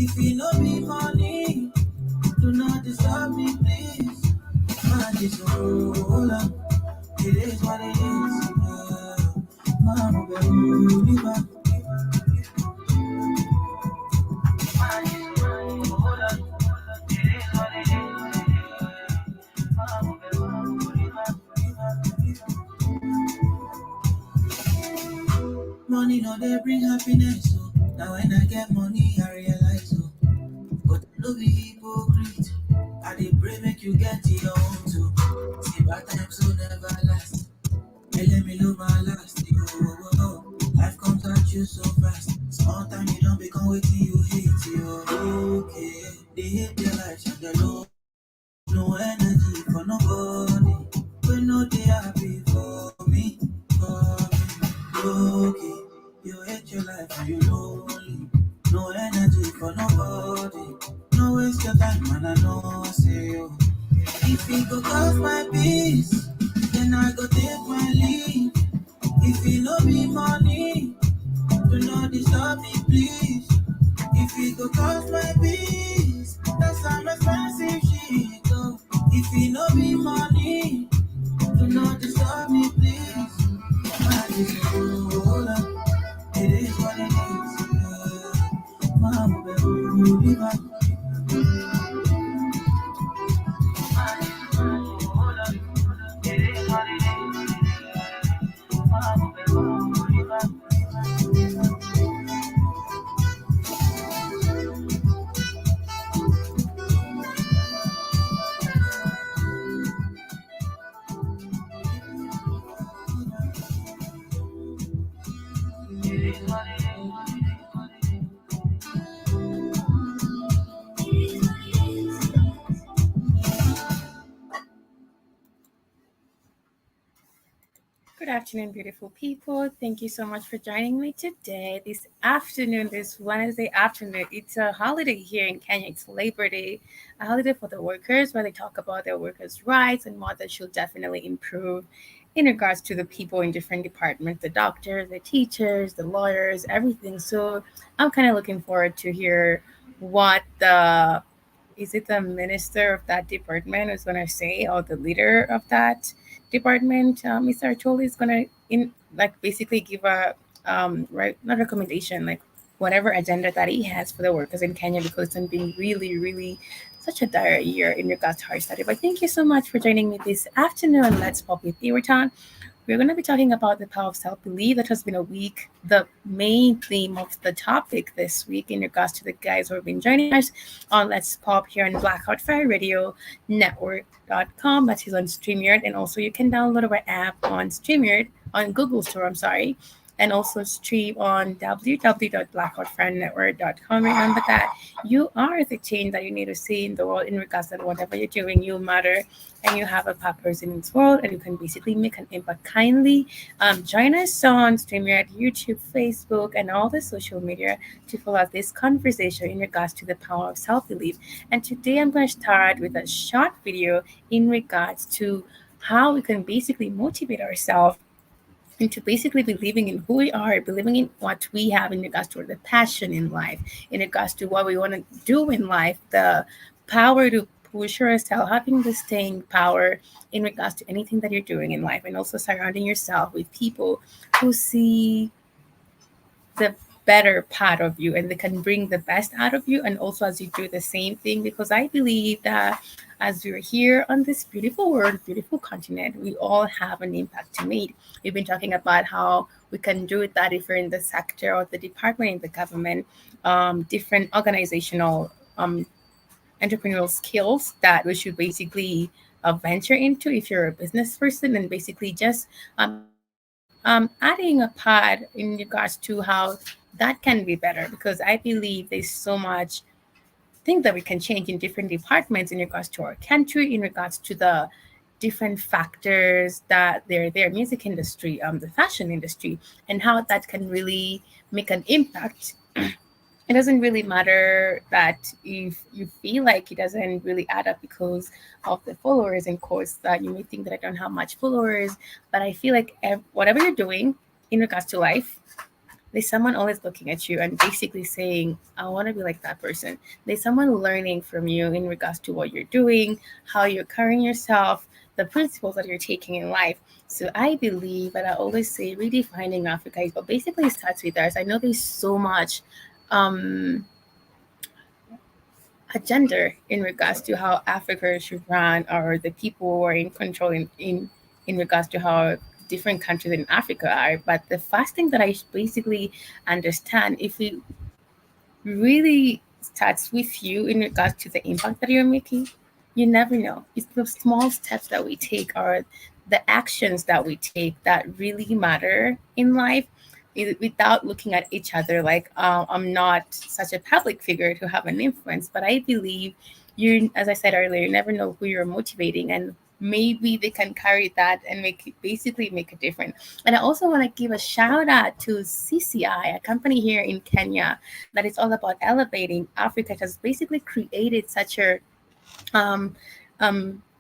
If you know me money, do not disturb me, please. Man, just roll up. It is what it is. Mama, baby, man, just roll up. It is what it is. Mama, baby, money no they bring happiness. So now when I get money, I realize. So, but no be hypocrite. I dey pray make you get your own too. See bad times will never last. They let me love my last. Yo, oh, oh, oh. Life comes at you so fast. Small time you don't become waiting you hate. Yo, okay. They hate their lives and they no energy for nobody. We know they happy for me, for me. Okay, you hate your life and you lonely. No energy for nobody. No waste your time, man. I know say you. If it go cost my peace, then I go take my leave. If it no be money, do not disturb me, please. If it go cost my peace, that's some expensive shit. Oh. If it no be money, do not disturb me, please. I just hold up. It is what it is. Mama, baby, back. Hold up. It is what it is. Mama, baby, back. It is what it Good afternoon, beautiful people. Thank you so much for joining me today, this afternoon, this Wednesday afternoon. It's a holiday here in Kenya. It's Labor Day, a holiday for the workers where they talk about their workers' rights and what they should definitely improve in regards to the people in different departments, the doctors, the teachers, the lawyers, everything. So I'm kind of looking forward to hear what the is it the minister of that department is going to say, or the leader of that department, Mr. Acholi, is going to like basically give a right, not recommendation, like whatever agenda that he has for the workers in Kenya, because it's been really, really such a dire year in regards to our study. But thank you so much for joining me this afternoon. Let's pop with Ewoton. We're going to be talking about the power of self belief. That has been a week, the main theme of the topic this week in regards to the guys who have been joining us on Let's Pop here on Blackout Fire Radio Network.com. That is on StreamYard. And also, you can download our app on StreamYard, on Google Store, I'm sorry, and also stream on www.blackoutfirenetwork.com. Remember that you are the change that you need to see in the world in regards to whatever you're doing. You matter and you have a purpose in this world, and you can basically make an impact. Kindly join us on StreamYard, YouTube, Facebook, and all the social media to follow this conversation in regards to the power of self-belief. And today I'm going to start with a short video in regards to how we can basically motivate ourselves into basically believing in who we are, believing in what we have in regards to the passion in life, in regards to what we want to do in life, the power to push yourself, having the staying power in regards to anything that you're doing in life, and also surrounding yourself with people who see the better part of you and they can bring the best out of you, and also as you do the same thing, because I believe that as we're here on this beautiful world, beautiful continent, we all have an impact to make. We've been talking about how we can do it, that if you're in the sector or the department in the government, different organizational entrepreneurial skills that we should basically venture into if you're a business person, and basically just adding a part in regards to how that can be better, because I believe there's so much things that we can change in different departments in regards to our country, in regards to the different factors that they're there, music industry, the fashion industry, and how that can really make an impact. It doesn't really matter that if you feel like it doesn't really add up because of the followers and course, that you may think that I don't have much followers, but I feel like whatever you're doing in regards to life, There's someone always looking at you and basically saying, I want to be like that person. There's someone learning from you in regards to what you're doing, how you're carrying yourself, the principles that you're taking in life. So I believe, and I always say, redefining Africa is, but basically it starts with us. I know there's so much um, agenda in regards to how Africa should run, or the people who are in control in regards to how different countries in Africa are. But the first thing that I basically understand, if we really starts with you in regards to the impact that you're making. You never know. It's the small steps that we take, or the actions that we take, that really matter in life, without looking at each other like, I'm not such a public figure to have an influence. But I believe you, as I said earlier, you never know who you're motivating, and maybe they can carry that and basically make a difference. And I also want to give a shout out to CCI, a company here in Kenya that is all about elevating Africa. It has basically created such a um,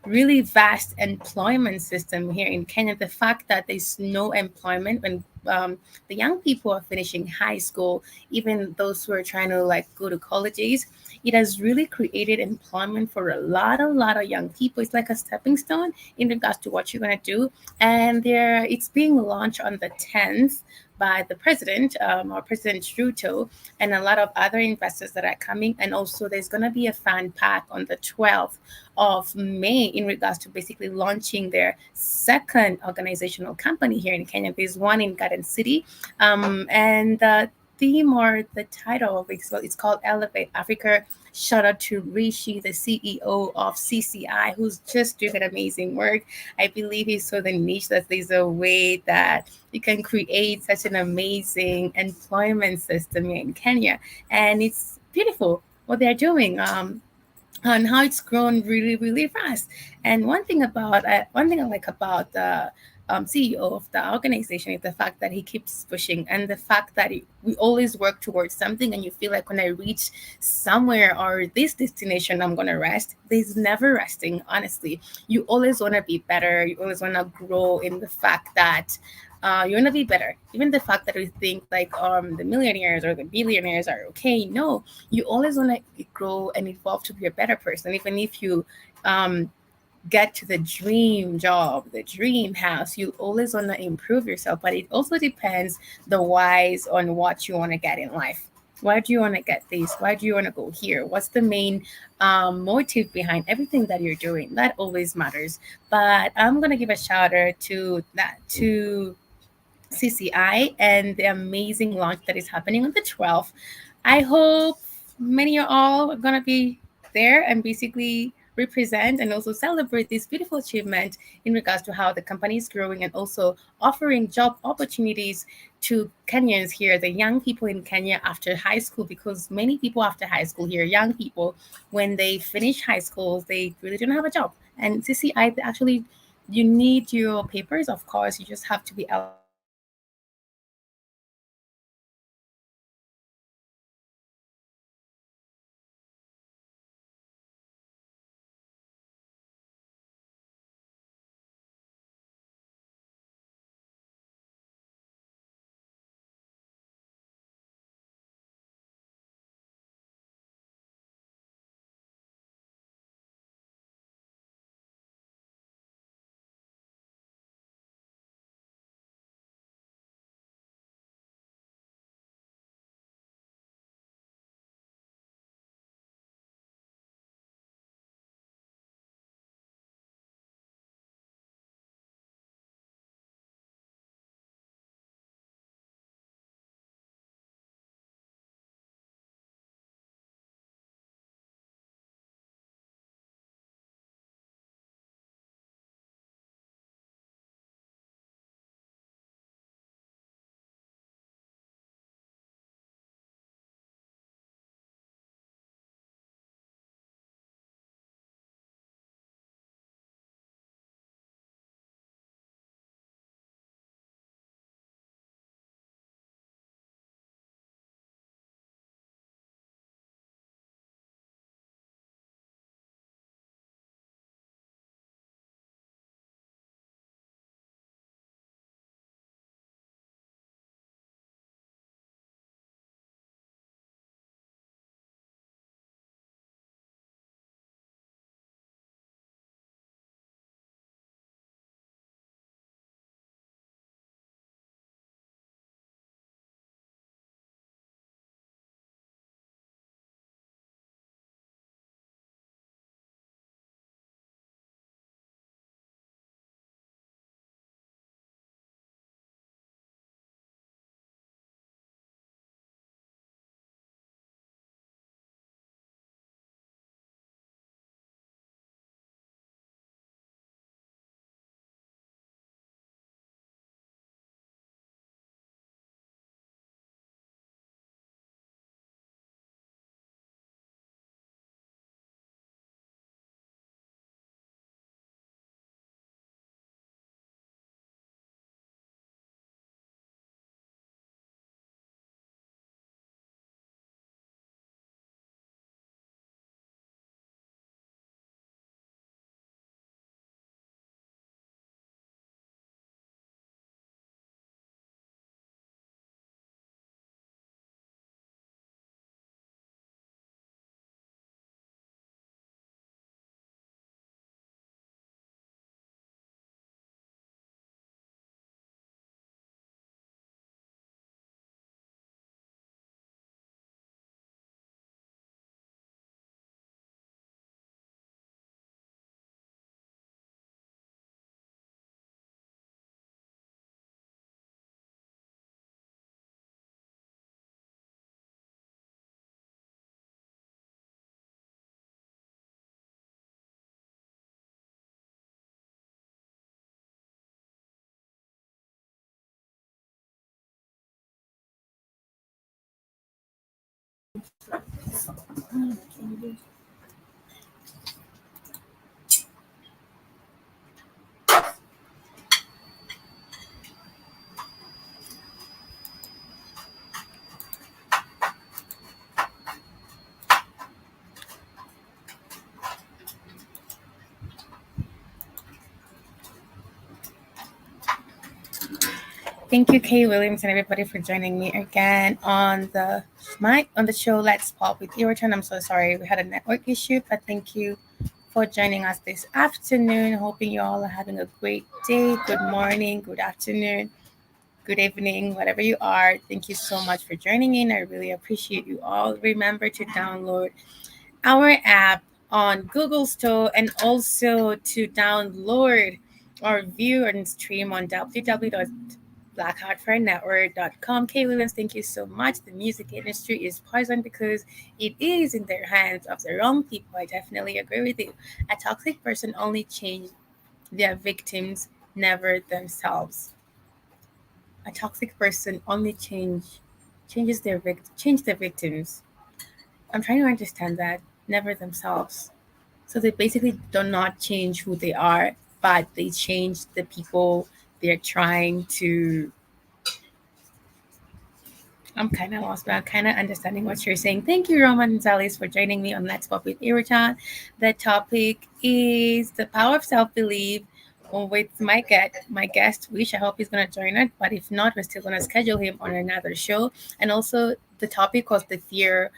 really vast employment system here in Kenya. The fact that there's no employment when the young people are finishing high school, even those who are trying to like go to colleges, it has really created employment for a lot of young people. It's like a stepping stone in regards to what you're gonna do. And it's being launched on the 10th by the president, or President Ruto, and a lot of other investors that are coming. And also, there's going to be a fan pack on the 12th of May in regards to basically launching their second organizational company here in Kenya. There's one in Garden City, and the theme, or the title of it, so it's called Elevate Africa. Shout out to Rishi, the CEO of CCI, who's just doing an amazing work. I believe he saw the niche that there's a way that you can create such an amazing employment system here in Kenya, and it's beautiful what they're doing. And how it's grown really, really fast. And one thing I like about the CEO of the organization is the fact that he keeps pushing, and the fact that we always work towards something. And you feel like when I reach somewhere or this destination, I'm gonna rest. There's never resting. Honestly, you always want to be better. You always want to grow in the fact that. You want to be better. Even the fact that we think like the millionaires or the billionaires are okay. No, you always want to grow and evolve to be a better person. Even if you um, get to the dream job, the dream house, you always want to improve yourself. But it also depends the whys on what you want to get in life. Why do you want to get this? Why do you want to go here? What's the main motive behind everything that you're doing? That always matters. But I'm gonna give a shout out to that to CCI and the amazing launch that is happening on the 12th. I hope many of all are going to be there and basically represent and also celebrate this beautiful achievement in regards to how the company is growing, and also offering job opportunities to Kenyans here, the young people in Kenya after high school, because many people after high school here, young people, when they finish high school, they really don't have a job. And CCI actually, you need your papers, of course. You just have to be eligible for it. And they basically offer jobs opportunities to Thank you, Kay Williams, and everybody for joining me again on the show. Let's pop with Ewoton. I'm so sorry we had a network issue, but thank you for joining us this afternoon. Hoping you all are having a great day. Good morning, good afternoon, good evening, whatever you are. Thank you so much for joining in. I really appreciate you all. Remember to download our app on Google Store and also to download or view and stream on www.blackheartfairnetwork.com. Kay Williams, thank you so much. The music industry is poison because it is in their hands of the wrong people. I definitely agree with you. A toxic person only changes their victims, never themselves. A toxic person only change their victims. I'm trying to understand that, never themselves. So they basically do not change who they are, but they change the people they're trying to. I'm kind of lost, but I'm kind of understanding what you're saying. Thank you, Roman Gonzalez, for joining me on Let's Pop with Iritan. The topic is the power of self-belief. With my guest Wish. I hope he's gonna join us, but if not, we're still gonna schedule him on another show. And also, the topic was the fear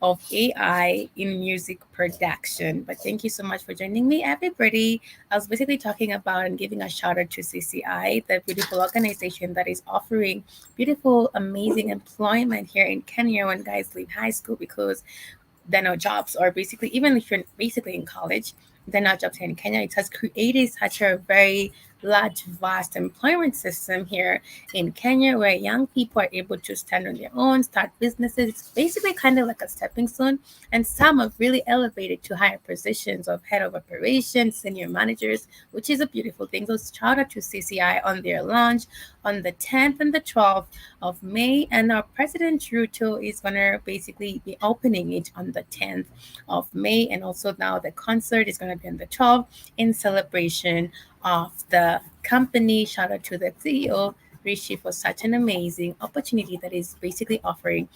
of AI in music production. But thank you so much for joining me, everybody. I was basically talking about and giving a shout out to CCI, the beautiful organization that is offering beautiful, amazing employment here in Kenya when guys leave high school because there are no jobs, or basically, even if you're basically in college, there are not jobs here in Kenya. It has created such a very large, vast employment system here in Kenya where young people are able to stand on their own, start businesses. It's basically kind of like a stepping stone. And some have really elevated to higher positions of head of operations, senior managers, which is a beautiful thing. So shout out to CCI on their launch on the 10th and the 12th of May. And our President Ruto is going to basically be opening it on the 10th of May. And also now the concert is going to be on the 12th in celebration of the company. Shout out to the CEO, Rishi, for such an amazing opportunity that is basically offering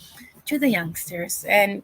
to the youngsters. And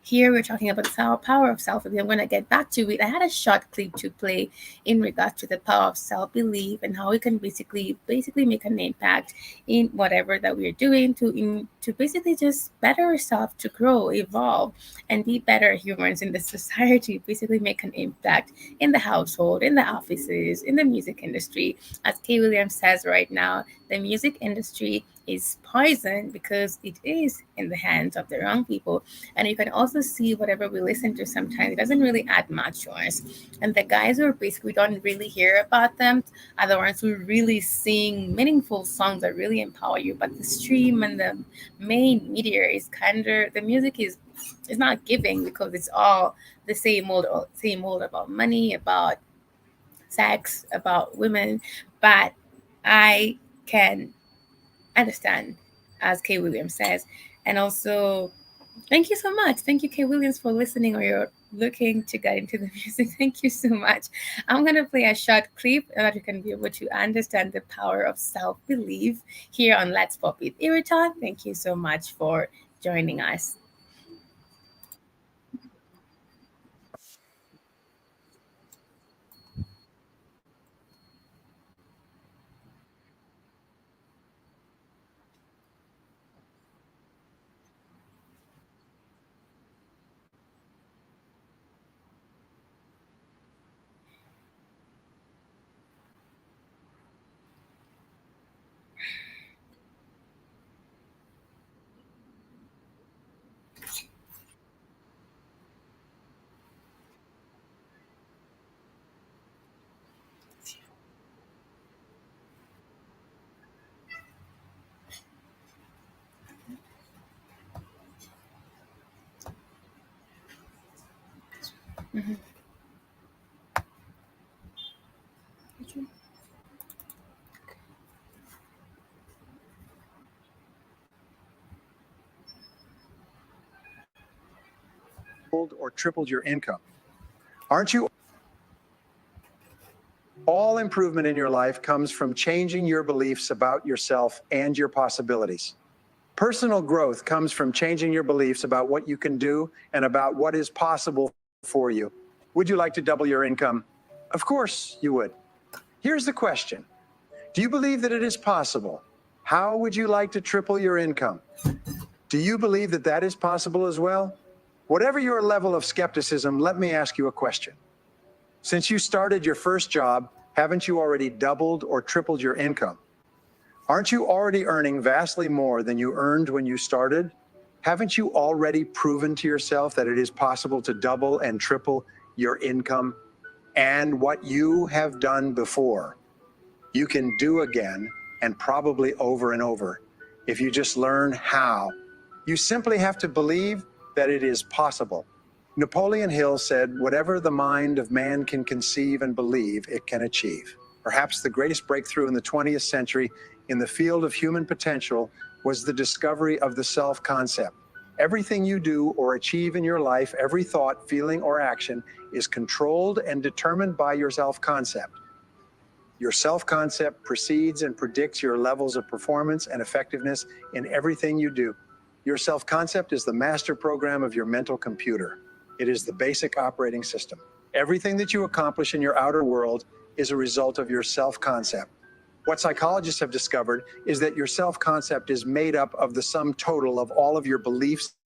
here we're talking about the power of self-belief. I'm going to get back to it. I had a short clip to play in regards to the power of self-belief and how we can basically make an impact in whatever that we're doing to basically just better ourselves, to grow, evolve, and be better humans in the society. Basically make an impact in the household, in the offices, in the music industry. As Kay Williams says right now, the music industry is poison because it is in the hands of the wrong people. And you can also see whatever we listen to sometimes, it doesn't really add much to us. And the guys who basically don't really hear about them are the ones who really sing meaningful songs that really empower you. But the stream and the main media is kind of, the music is not giving because it's all the same old about money, about sex, about women. But I can understand, as Kay Williams says. And also, thank you so much. Thank you, Kay Williams, for listening, or you're looking to get into the music. Thank you so much. I'm going to play a short clip so that you can be able to understand the power of self belief here on Let's Pop with Iritan. Thank you so much for joining us. Mhm. or tripled your income. Aren't you? All improvement in your life comes from changing your beliefs about yourself and your possibilities. Personal growth comes from changing your beliefs about what you can do and about what is possible for you. Would you like to double your income? Of course you would. Here's the question. Do you believe that it is possible? How would you like to triple your income? Do you believe that that is possible as well? Whatever your level of skepticism, let me ask you a question. Since you started your first job, haven't you already doubled or tripled your income? Aren't you already earning vastly more than you earned when you started? Haven't you already proven to yourself that it is possible to double and triple your income? And what you have done before, you can do again, and probably over and over, if you just learn how. You simply have to believe that it is possible. Napoleon Hill said, "Whatever the mind of man can conceive and believe, it can achieve." Perhaps the greatest breakthrough in the 20th century in the field of human potential was the discovery of the self-concept. Everything you do or achieve in your life, every thought, feeling, or action is controlled and determined by your self-concept. Your self-concept precedes and predicts your levels of performance and effectiveness in everything you do. Your self-concept is the master program of your mental computer. It is the basic operating system. Everything that you accomplish in your outer world is a result of your self-concept. What psychologists have discovered is that your self-concept is made up of the sum total of all of your beliefs,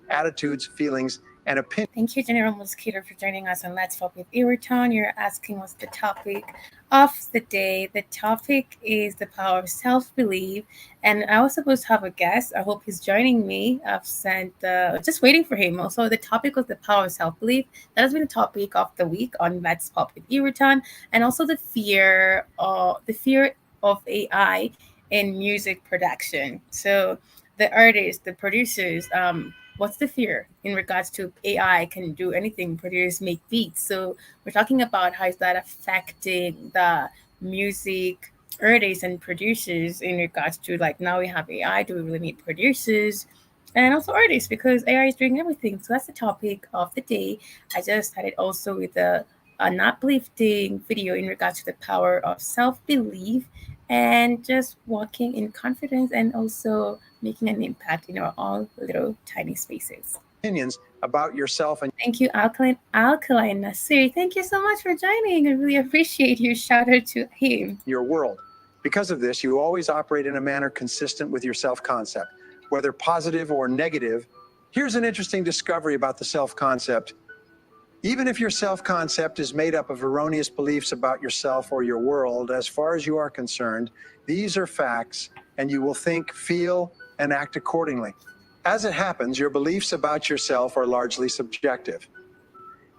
attitudes, feelings, and opinions. Thank you, General Mosquito, for joining us on Let's Talk with Ewoton. You're asking what's the topic of the day. The topic is the power of self-belief. And I was supposed to have a guest. I hope he's joining me. I've sent, just waiting for him. Also, the topic was the power of self-belief. That has been the topic of the week on Let's Talk with Ewoton. And also the fear of AI in music production. So the artists, the producers, what's the fear in regards to AI can do anything, produce, make beats? So we're talking about how is that affecting the music artists and producers in regards to, like, now we have AI, do we really need producers? And also artists, because AI is doing everything. So that's the topic of the day. I just started also with an uplifting video in regards to the power of self-belief and just walking in confidence and also making an impact in our own little tiny spaces. Opinions about yourself and Thank you, Alkaline Nasir. Thank you so much for joining. I really appreciate you. Shout out to him. your world. Because of this, you always operate in a manner consistent with your self-concept, whether positive or negative. Here's an interesting discovery about the self-concept. Even if your self-concept is made up of erroneous beliefs about yourself or your world, as far as you are concerned, these are facts, and you will think, feel, and act accordingly. As it happens, your beliefs about yourself are largely subjective.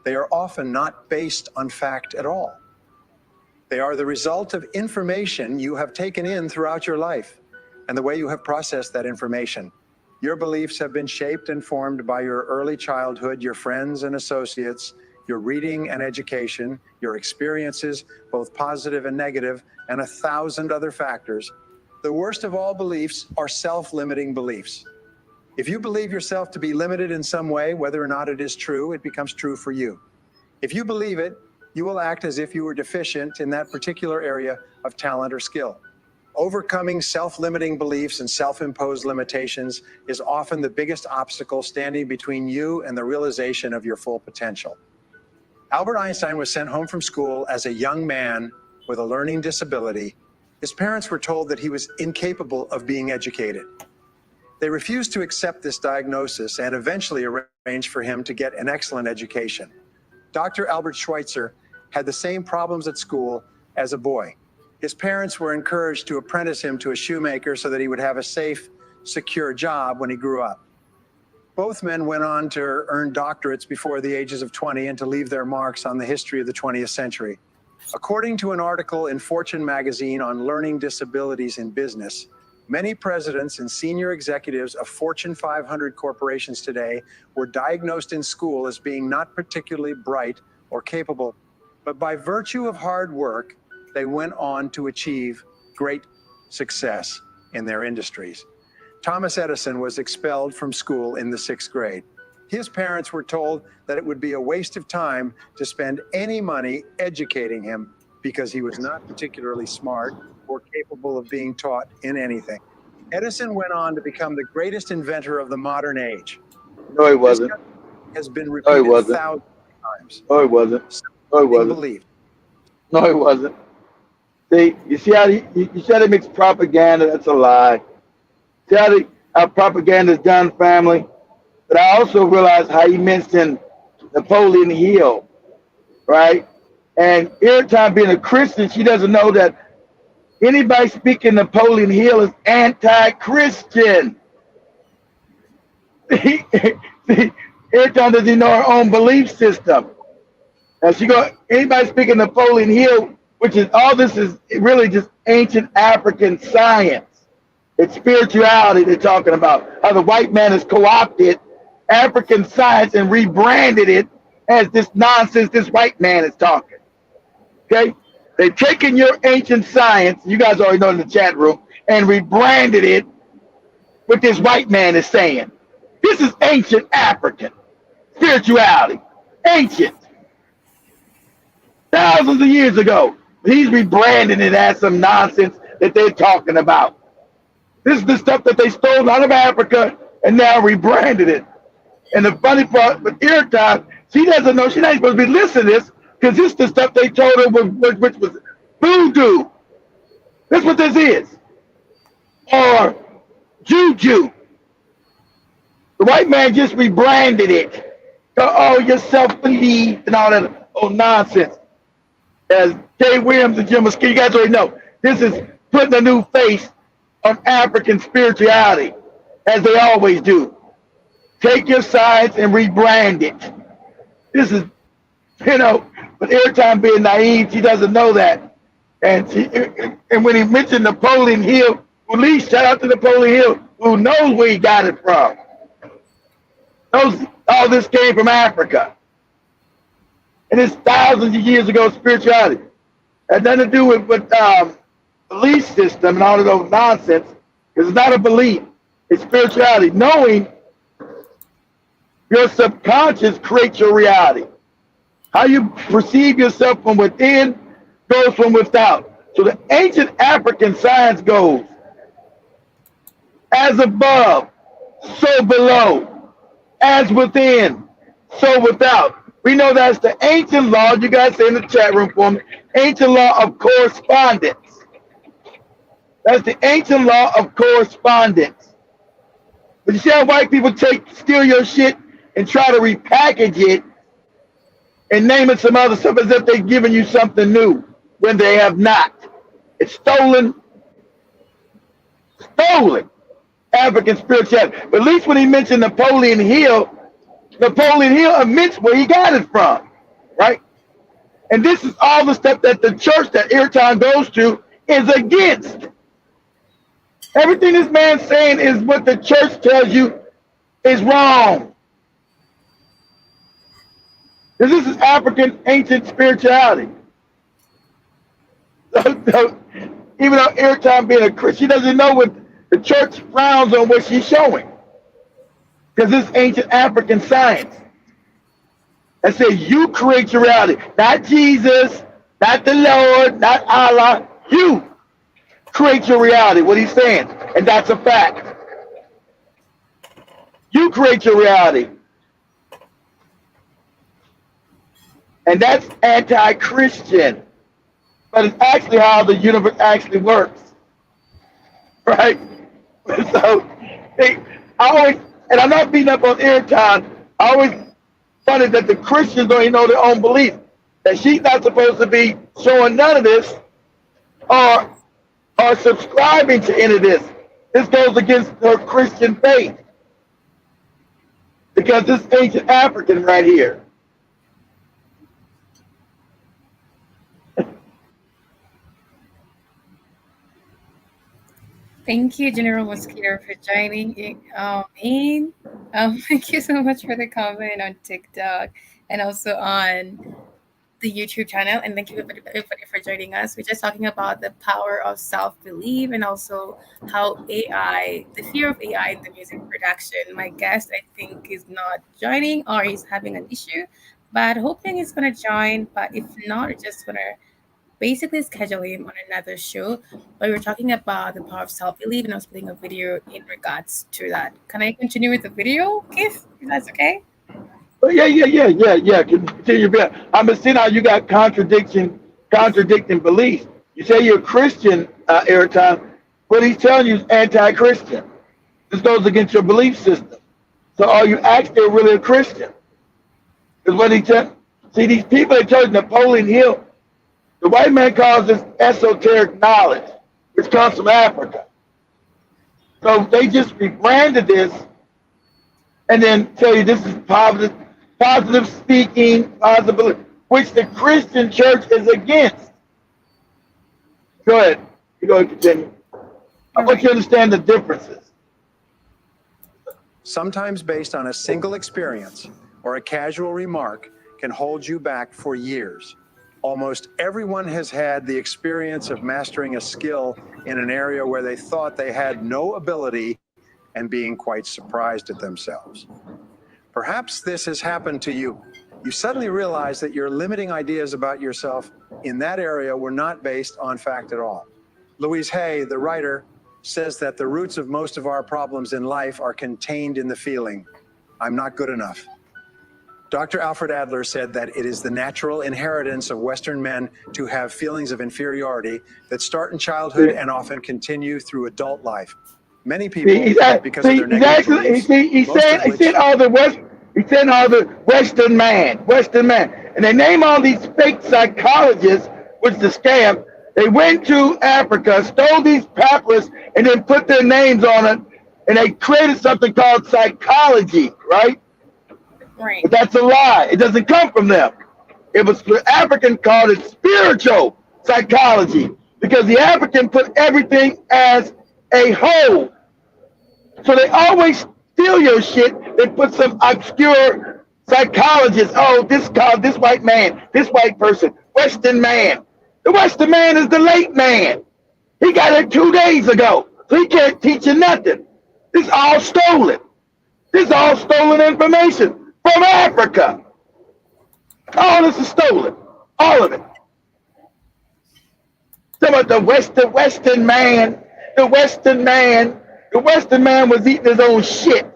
They are often not based on fact at all. They are the result of information you have taken in throughout your life and the way you have processed that information. Your beliefs have been shaped and formed by your early childhood, your friends and associates, your reading and education, your experiences, both positive and negative, and 1,000 other factors. The worst of all beliefs are self-limiting beliefs. If you believe yourself to be limited in some way, whether or not it is true, it becomes true for you. If you believe it, you will act as if you were deficient in that particular area of talent or skill. Overcoming self-limiting beliefs and self-imposed limitations is often the biggest obstacle standing between you and the realization of your full potential. Albert Einstein was sent home from school as a young man with a learning disability. His parents were told that he was incapable of being educated. They refused to accept this diagnosis and eventually arranged for him to get an excellent education. Dr. Albert Schweitzer had the same problems at school as a boy. His parents were encouraged to apprentice him to a shoemaker so that he would have a safe, secure job when he grew up. Both men went on to earn doctorates before the ages of 20 and to leave their marks on the history of the 20th century. According to an article in Fortune magazine on learning disabilities in business, many presidents and senior executives of Fortune 500 corporations today were diagnosed in school as being not particularly bright or capable, but by virtue of hard work, they went on to achieve great success in their industries. Thomas Edison was expelled from school in the 6th grade. His parents were told that it would be a waste of time to spend any money educating him because he was not particularly smart or capable of being taught in anything. Edison went on to become the greatest inventor of the modern age. No, he wasn't. Has been No, he repeated wasn't. thousands of times. No, he wasn't. No, he wasn't. Believed. No, he wasn't. See, you see how you said he makes propaganda? That's a lie. See how propaganda is done, family? But I also realized how he mentioned Napoleon Hill, right? And every time being a Christian, she doesn't know that anybody speaking Napoleon Hill is anti-Christian. See, every time does he know her own belief system. Now anybody speaking Napoleon Hill, which is all this is really just ancient African science. It's spirituality they're talking about. How the white man has co-opted African science and rebranded it as this nonsense this white man is talking. Okay? They've taken your ancient science, you guys already know in the chat room, and rebranded it what this white man is saying. This is ancient African spirituality. Ancient. Thousands of years ago. He's rebranding it as some nonsense that they're talking about. This is the stuff that they stole out of Africa and now rebranded it. And the funny part with Ewoton, she doesn't know, she's not supposed to be listening to this because this is the stuff they told her which was voodoo. That's what this is. Or juju. The white man just rebranded it. Oh, you're self-believed and all that old nonsense. As Jay Williams and Jim Muskee, you guys already know, this is putting a new face on African spirituality, as they always do. Take your science and rebrand it. This is, but every time being naive, she doesn't know that. And when he mentioned Napoleon Hill, police, shout out to Napoleon Hill, who knows where he got it from. Knows all this came from Africa. And it's thousands of years ago spirituality. It had nothing to do with belief system and all of those nonsense. Because it's not a belief. It's spirituality. Knowing your subconscious creates your reality. How you perceive yourself from within goes from without. So the ancient African science goes, as above, so below. As within, so without. We know that's the ancient law. You guys say in the chat room for me. Ancient law of correspondence. That's the ancient law of correspondence. But you see how white people steal your shit and try to repackage it and name it some other stuff as if they're giving you something new when they have not. It's stolen African spirituality. But at least when he mentioned Napoleon Hill admits where he got it from, right? And this is all the stuff that the church that Ewoton goes to is against. Everything this man's saying is what the church tells you is wrong. This is African ancient spirituality. So, even though Ewoton being a Christian, she doesn't know what the church frowns on what she's showing. Because this ancient African science that says you create your reality. Not Jesus, not the Lord, not Allah. You create your reality, what he's saying. And that's a fact. You create your reality. And that's anti-Christian. But it's actually how the universe actually works. Right? So, I always, and I'm not beating up on Ewoton, I always find it that the Christians don't even know their own belief. That she's not supposed to be showing none of this or subscribing to any of this. This goes against her Christian faith. Because this ancient African right here. Thank you, General Mosquito, for joining in. Thank you so much for the comment on TikTok and also on the YouTube channel, and thank you everybody for joining us. We're just talking about the power of self-belief and also how AI, the fear of AI in the music production. My guest, I think, is not joining or he's having an issue, but hoping he's gonna join. But if not, we're just gonna basically schedule him on another show. But we're talking about the power of self-belief, and I was putting a video in regards to that. Can I continue with the video, Keith? If that's okay? But yeah. Continue. I'm seeing how you got contradicting beliefs. You say you're a Christian, Ewoton, but he's telling you it's anti-Christian. This goes against your belief system. So are you actually really a Christian? Because what he said, see, these people that chose Napoleon Hill, the white man calls this esoteric knowledge, which comes from Africa. So they just rebranded this and then tell you this is positive speaking, positive, which the Christian church is against. Go ahead. You go ahead and continue. I want you to understand the differences. Sometimes based on a single experience or a casual remark can hold you back for years. Almost everyone has had the experience of mastering a skill in an area where they thought they had no ability and being quite surprised at themselves. Perhaps this has happened to you. You suddenly realize that your limiting ideas about yourself in that area were not based on fact at all. Louise Hay, the writer, says that the roots of most of our problems in life are contained in the feeling, I'm not good enough. Dr. Alfred Adler said that it is the natural inheritance of Western men to have feelings of inferiority that start in childhood and often continue through adult life. Many people, because of their negative beliefs, he said all the Western man, and they name all these fake psychologists, which is a scam. They went to Africa, stole these papyrus, and then put their names on it, and they created something called psychology, right? Right. But that's a lie. It doesn't come from them. It was the African called it spiritual psychology because the African put everything as a whole. So they always steal your shit. They put some obscure psychologist. Oh, this white man, this white person, Western man. The Western man is the late man. He got it 2 days ago. So he can't teach you nothing. This is all stolen. This is all stolen information from Africa. All this is stolen. All of it. Some of the Western man, the Western man was eating his own shit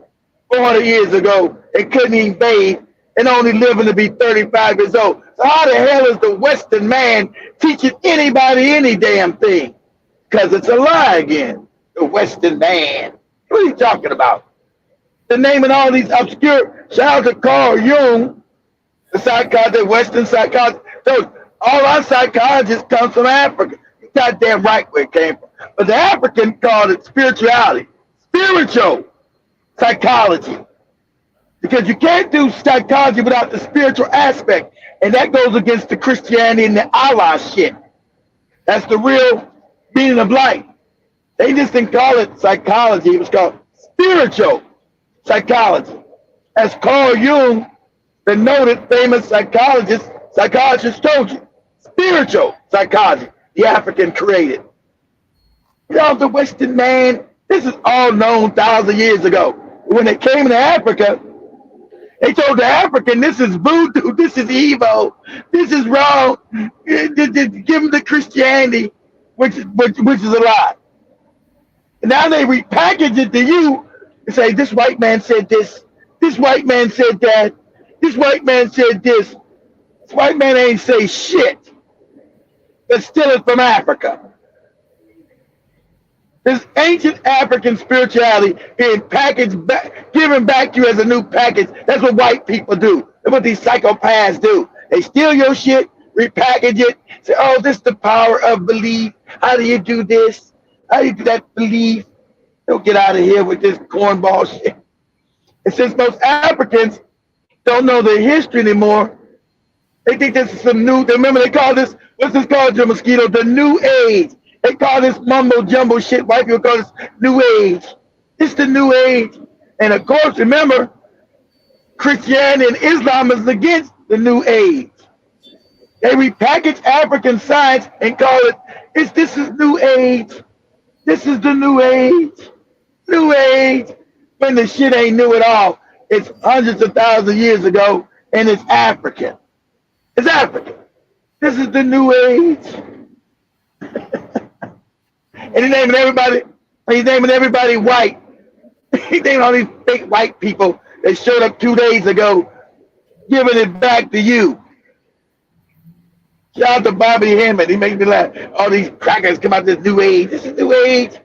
400 years ago and couldn't even bathe and only living to be 35 years old. So how the hell is the Western man teaching anybody any damn thing? Because it's a lie again. The Western man. What are you talking about? They're naming all these obscure, shout out to Carl Jung, the psychologist, the Western psychologist. So all our psychologists come from Africa. You're goddamn right where it came from. But the African called it spirituality, spiritual psychology. Because you can't do psychology without the spiritual aspect. And that goes against the Christianity and the Allah shit. That's the real meaning of life. They just didn't call it psychology. It was called spiritual psychology. As Carl Jung, the noted famous psychologist told you. Spiritual psychology, the African created. You know, the Western man, this is all known thousands of years ago. When they came to Africa, they told the African, this is voodoo, this is evil, this is wrong. Give them the Christianity, which is a lie. And now they repackage it to you and say, this white man said this white man said that, this white man said this. This white man ain't say shit, but steal it from Africa. This ancient African spirituality being packaged back, given back to you as a new package. That's what white people do. That's what these psychopaths do. They steal your shit, repackage it, say, oh, this is the power of belief. How do you do this? How do you do that belief? Don't get out of here with this cornball shit. And since most Africans don't know their history anymore, they think this is some new, remember they call this, what's this called, Joe Mosquito? The New Age. They call this mumbo jumbo shit. White people call this New Age. It's the New Age. And of course, remember, Christianity and Islam is against the New Age. They repackage African science and call it, this is New Age. This is the New Age. New Age. When the shit ain't new at all. It's hundreds of thousands of years ago, and it's African. It's African. This is the New Age. And he's naming everybody white. He's naming all these fake white people that showed up 2 days ago, giving it back to you. Shout out to Bobby Hammond. He makes me laugh. All these crackers come out this New Age. This is New Age.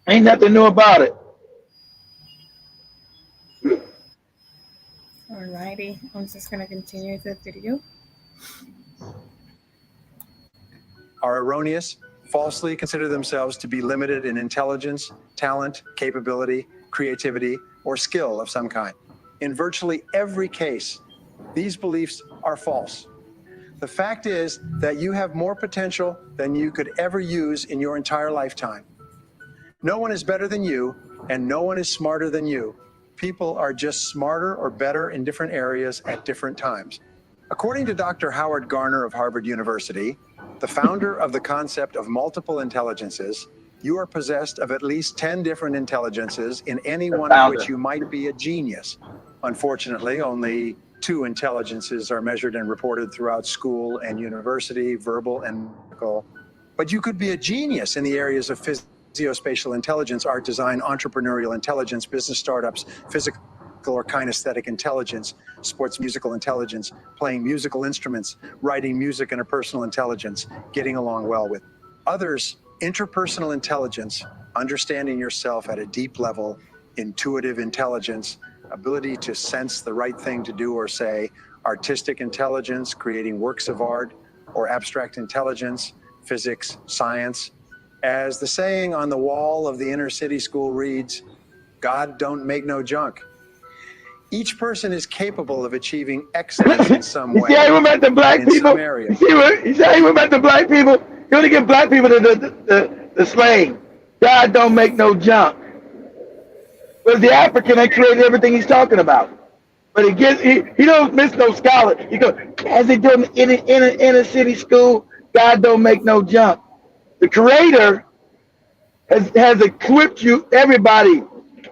Ain't nothing new about it. Alrighty, I'm just gonna continue the video. Are erroneous, falsely consider themselves to be limited in intelligence, talent, capability, creativity, or skill of some kind. In virtually every case, these beliefs are false. The fact is that you have more potential than you could ever use in your entire lifetime. No one is better than you, and no one is smarter than you. People are just smarter or better in different areas at different times. According to Dr. Howard Garner of Harvard University, the founder of the concept of multiple intelligences, you are possessed of at least 10 different intelligences, in any one of which you might be a genius. Unfortunately, only 2 intelligences are measured and reported throughout school and university, verbal and medical. But you could be a genius in the areas of physiospatial intelligence, art design, entrepreneurial intelligence, business startups, physical or kinesthetic intelligence, sports musical intelligence, playing musical instruments, writing music, and interpersonal intelligence, getting along well with others, interpersonal intelligence, understanding yourself at a deep level, intuitive intelligence, ability to sense the right thing to do or say, artistic intelligence, creating works of art, or abstract intelligence, physics, science. As the saying on the wall of the inner city school reads, God don't make no junk. Each person is capable of achieving excellence in some way. You see how he went back to black people? You see how he went back to black people? You only give black people the slang. God don't make no junk. But the African that created everything he's talking about. But he don't miss no scholar. He goes, as they do in inner city school, God don't make no junk. The creator has equipped you. Everybody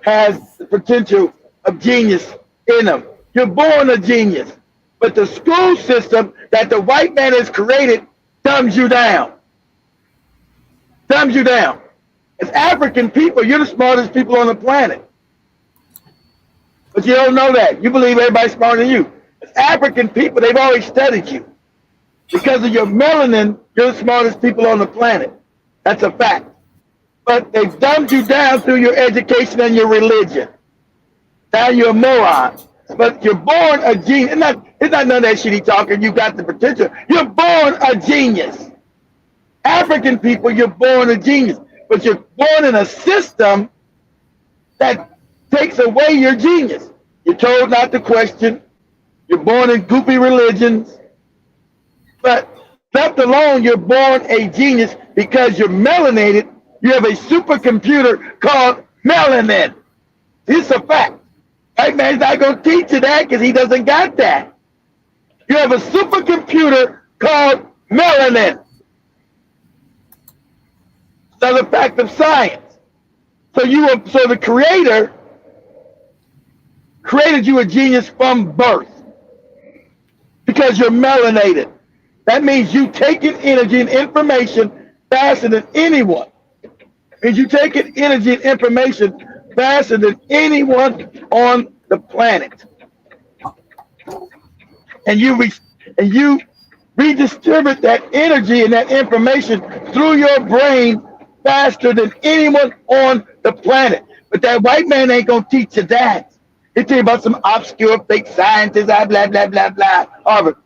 has the potential of genius in them. You're born a genius. But the school system that the white man has created dumbs you down. Dumbs you down. As African people, you're the smartest people on the planet. But you don't know that. You believe everybody's smarter than you. As African people, they've always studied you. Because of your melanin, you're the smartest people on the planet. That's a fact. But they've dumbed you down through your education and your religion. Now you're a moron. But you're born a genius. It's not none of that shit he talking. You got the potential. You're born a genius. African people, you're born a genius. But you're born in a system that takes away your genius. You're told not to question. You're born in goopy religions. But left alone, you're born a genius because you're melanated. You have a supercomputer called melanin. It's a fact. White man's not going to teach you that because he doesn't got that. You have a supercomputer called melanin. That's a fact of science. So the creator created you a genius from birth because you're melanated. That means you take in energy and information faster than anyone. It means you take in energy and information faster than anyone on the planet. And you redistribute that energy and that information through your brain faster than anyone on the planet. But that white man ain't gonna teach you that. He tell you about some obscure fake scientists, blah, blah, blah, blah, blah. Harvard.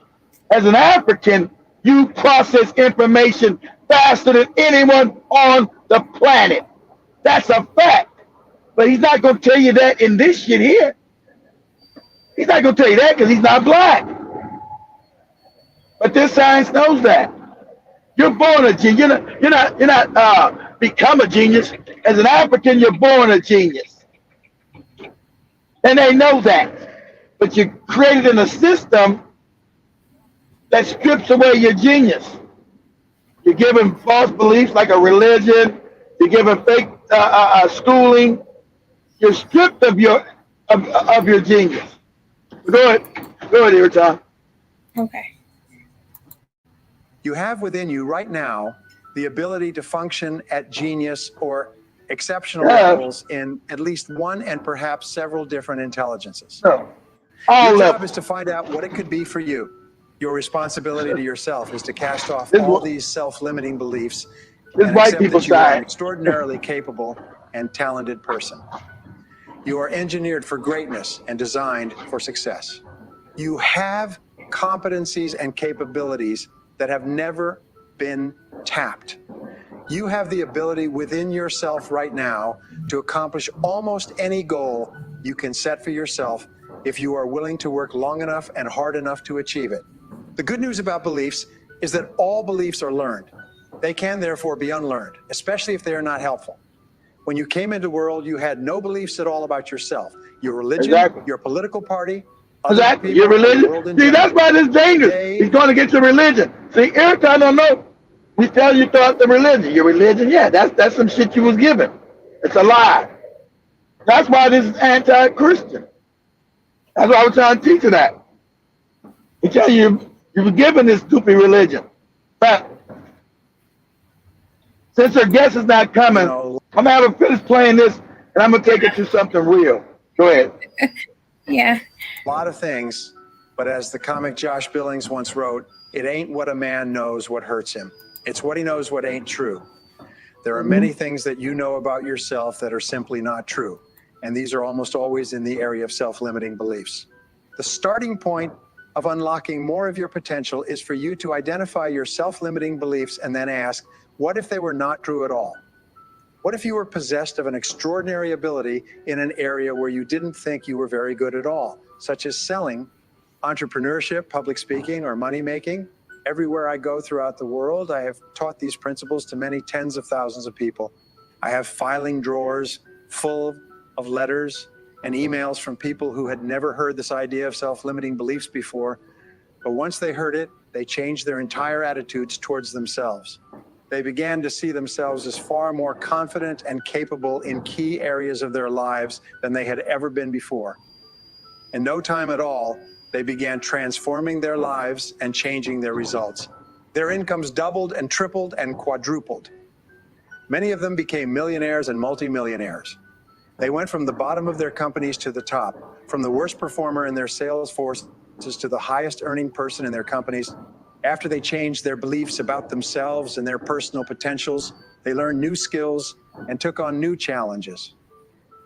As an African, you process information faster than anyone on the planet. That's a fact. But he's not going to tell you that in this shit here. He's not going to tell you that because he's not black. But this science knows that. You're born a genius. You're not become a genius. As an African, you're born a genius. And they know that. But you're created in a system that strips away your genius. You're given false beliefs like a religion. You're given fake schooling. You're stripped of your genius. Go ahead, Ewoton. Okay. You have within you right now the ability to function at genius or exceptional levels in at least one and perhaps several different intelligences. No. All Your job levels. is to find out what it could be for you. Your responsibility to yourself is to cast off This all wh- these self-limiting beliefs This and white accept people that you are an side. extraordinarily capable and talented person. You are engineered for greatness and designed for success. You have competencies and capabilities that have never been tapped. You have the ability within yourself right now to accomplish almost any goal you can set for yourself if you are willing to work long enough and hard enough to achieve it. The good news about beliefs is that all beliefs are learned. They can therefore be unlearned, especially if they are not helpful. When you came into the world, you had no beliefs at all about yourself, your religion, Exactly. your political party, other Exactly. people, Your or the world religion. in See, that's general. why this is dangerous. He's going to get your religion. See, every time I don't know, we tell you thought the religion. Your religion, yeah, that's some shit you was given. It's a lie. That's why this is anti-Christian. That's why I was trying to teach you that. He tell you you were given this stupid religion. But since our guest is not coming, I'm gonna have her finish playing this, and I'm gonna take it to something real. Go ahead. Yeah. A lot of things, but as the comic Josh Billings once wrote, it ain't what a man knows what hurts him. It's what he knows what ain't true. There are many things that you know about yourself that are simply not true. And these are almost always in the area of self-limiting beliefs. The starting point of unlocking more of your potential is for you to identify your self-limiting beliefs and then ask, what if they were not true at all? What if you were possessed of an extraordinary ability in an area where you didn't think you were very good at all, such as selling, entrepreneurship, public speaking, or money making? Everywhere I go throughout the world, I have taught these principles to many tens of thousands of people. I have filing drawers full of letters and emails from people who had never heard this idea of self-limiting beliefs before, but once they heard it, they changed their entire attitudes towards themselves. They began to see themselves as far more confident and capable in key areas of their lives than they had ever been before. In no time at all, they began transforming their lives and changing their results. Their incomes doubled and tripled and quadrupled. Many of them became millionaires and multimillionaires. They went from the bottom of their companies to the top, from the worst performer in their sales forces to the highest earning person in their companies. After they changed their beliefs about themselves and their personal potentials, they learned new skills and took on new challenges.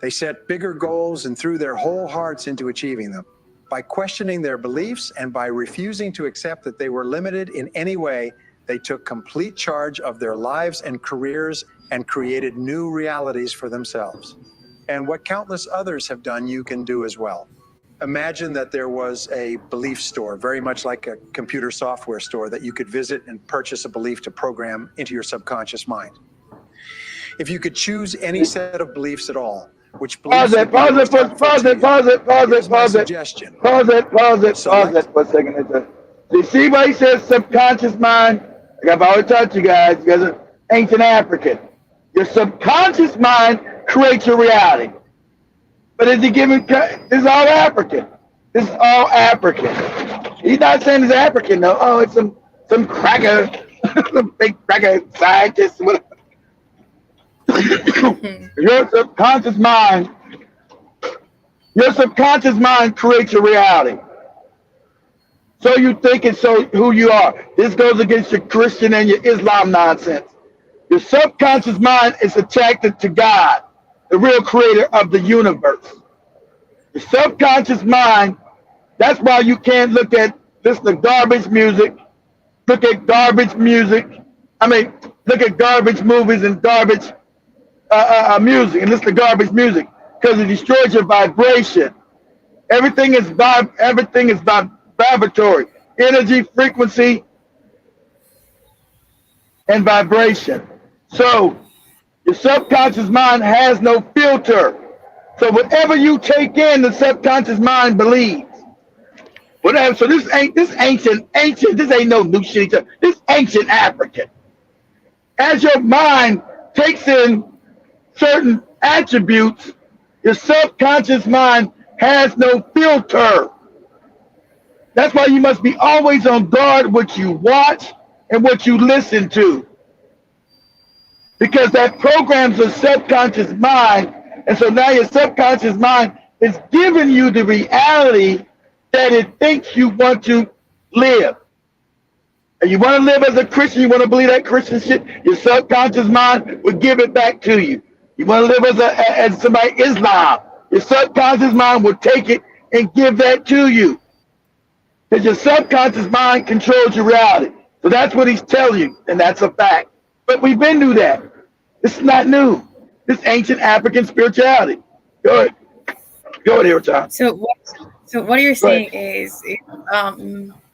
They set bigger goals and threw their whole hearts into achieving them. By questioning their beliefs and by refusing to accept that they were limited in any way, they took complete charge of their lives and careers and created new realities for themselves. And what countless others have done, you can do as well. Imagine that there was a belief store, very much like a computer software store, that you could visit and purchase a belief to program into your subconscious mind. If you could choose any set of beliefs at all, which beliefs would be most helpful to you? Here's my suggestion. Pause it for a second. You see why he says subconscious mind? Like I've always taught you guys are ancient African. Your subconscious mind creates your reality. But is he giving, this is all African. This is all African. He's not saying it's African, though. Oh, it's some cracker, some big cracker scientist, whatever. Your subconscious mind creates your reality. So you think it's so who you are. This goes against your Christian and your Islam nonsense. Your subconscious mind is attracted to God, the real creator of the universe. Your subconscious mind, that's why you can't listen to garbage music, look at garbage movies and garbage music, and listen to garbage music, because it destroys your vibration. Everything is vibratory, energy, frequency, and vibration. So your subconscious mind has no filter. So whatever you take in, the subconscious mind believes. Whatever. So this ancient. This ain't no new shit. This ancient African. As your mind takes in certain attributes, your subconscious mind has no filter. That's why you must be always on guard what you watch and what you listen to. Because that programs the subconscious mind. And so now your subconscious mind is giving you the reality that it thinks you want to live. And you want to live as a Christian, you want to believe that Christian shit, your subconscious mind will give it back to you. You want to live as somebody Islam, your subconscious mind will take it and give that to you. Because your subconscious mind controls your reality. So that's what he's telling you, and that's a fact. But we've been through that. This is not new. This ancient African spirituality. Go ahead. Go ahead, Ewoton. So what you're saying is a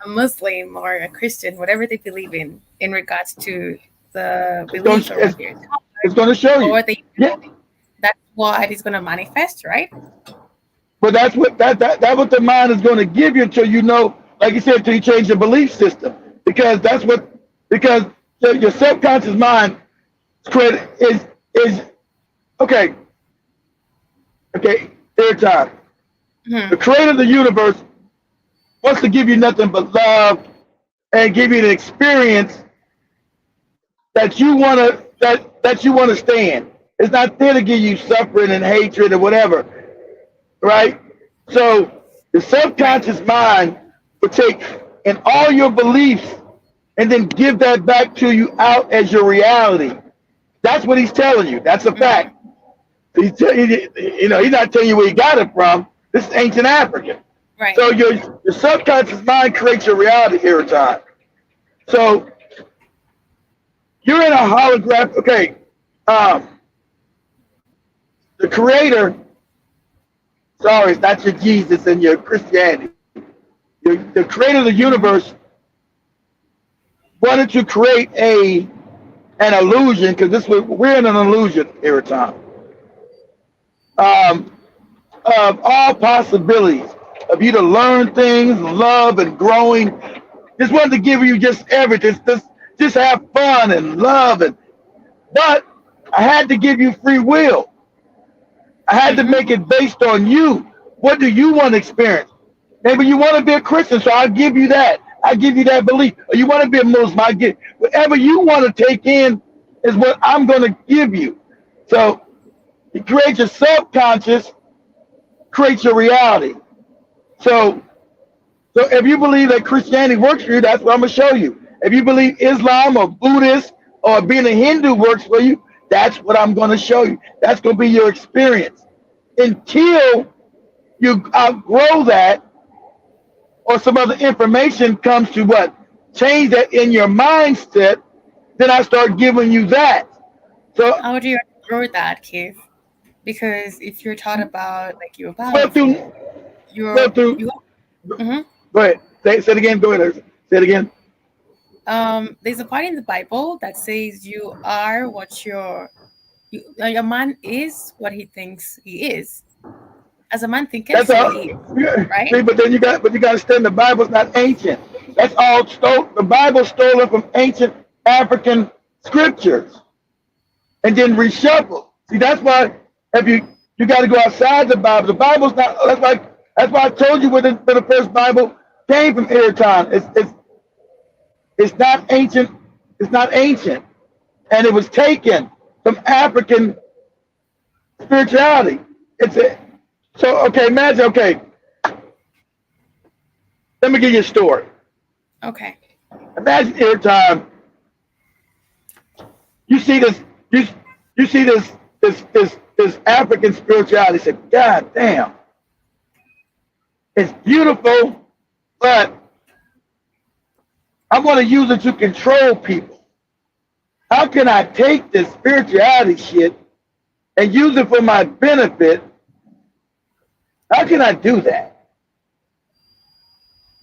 Muslim or a Christian, whatever they believe in regards to the beliefs or what they're taught, it's going to show you. or what they, that's what is going to manifest, right? But that's what that what the mind is going to give you until you know, like you said, until you change your belief system. Because your subconscious mind is okay. Every time. The creator of the universe wants to give you nothing but love and give you an experience that you want to stand. It's not there to give you suffering and hatred or whatever, right? So the subconscious mind will take in all your beliefs and then give that back to you out as your reality. That's what he's telling you. That's a fact. He's not telling you where he got it from. This is ancient African. Right. So your subconscious mind creates your reality every time. So you're in a holographic. Okay. The creator. Sorry, it's not your Jesus and your Christianity. The creator of the universe wanted to create an illusion, because we're in an illusion every time. Of all possibilities of you to learn things, love and growing. Just wanted to give you just everything, just have fun and love, but I had to give you free will. I had to make it based on you. What do you want to experience? Maybe you want to be a Christian, so I'll give you that. I give you that belief. Or you want to be a Muslim, I give whatever you want to take in is what I'm going to give you. So you create your subconscious, creates your reality. So if you believe that Christianity works for you, that's what I'm going to show you. If you believe Islam or Buddhist or being a Hindu works for you, that's what I'm going to show you. That's going to be your experience. Until you outgrow that or some other information comes to change that in your mindset, then I start giving you that. So how do you grow that, Keith? Because if you're taught about your Go ahead. Say it again. Go ahead. Say it again. There's a part in the Bible that says you are what your man is what he thinks he is. As a man thinketh, so he is. Right? See, but you got to understand the Bible's not ancient. That's all stolen. The Bible's stolen from ancient African scriptures and then reshuffled. See, that's why if you got to go outside the Bible. The Bible's not. That's why I told you where the first Bible came from. Ewoton. It's not ancient. It's not ancient, and it was taken from African spirituality. Imagine. Okay, let me give you a story. Okay. Imagine every time you see this. You see this African spirituality. Say, God damn, it's beautiful, but I want to use it to control people. How can I take this spirituality shit and use it for my benefit? How can I do that?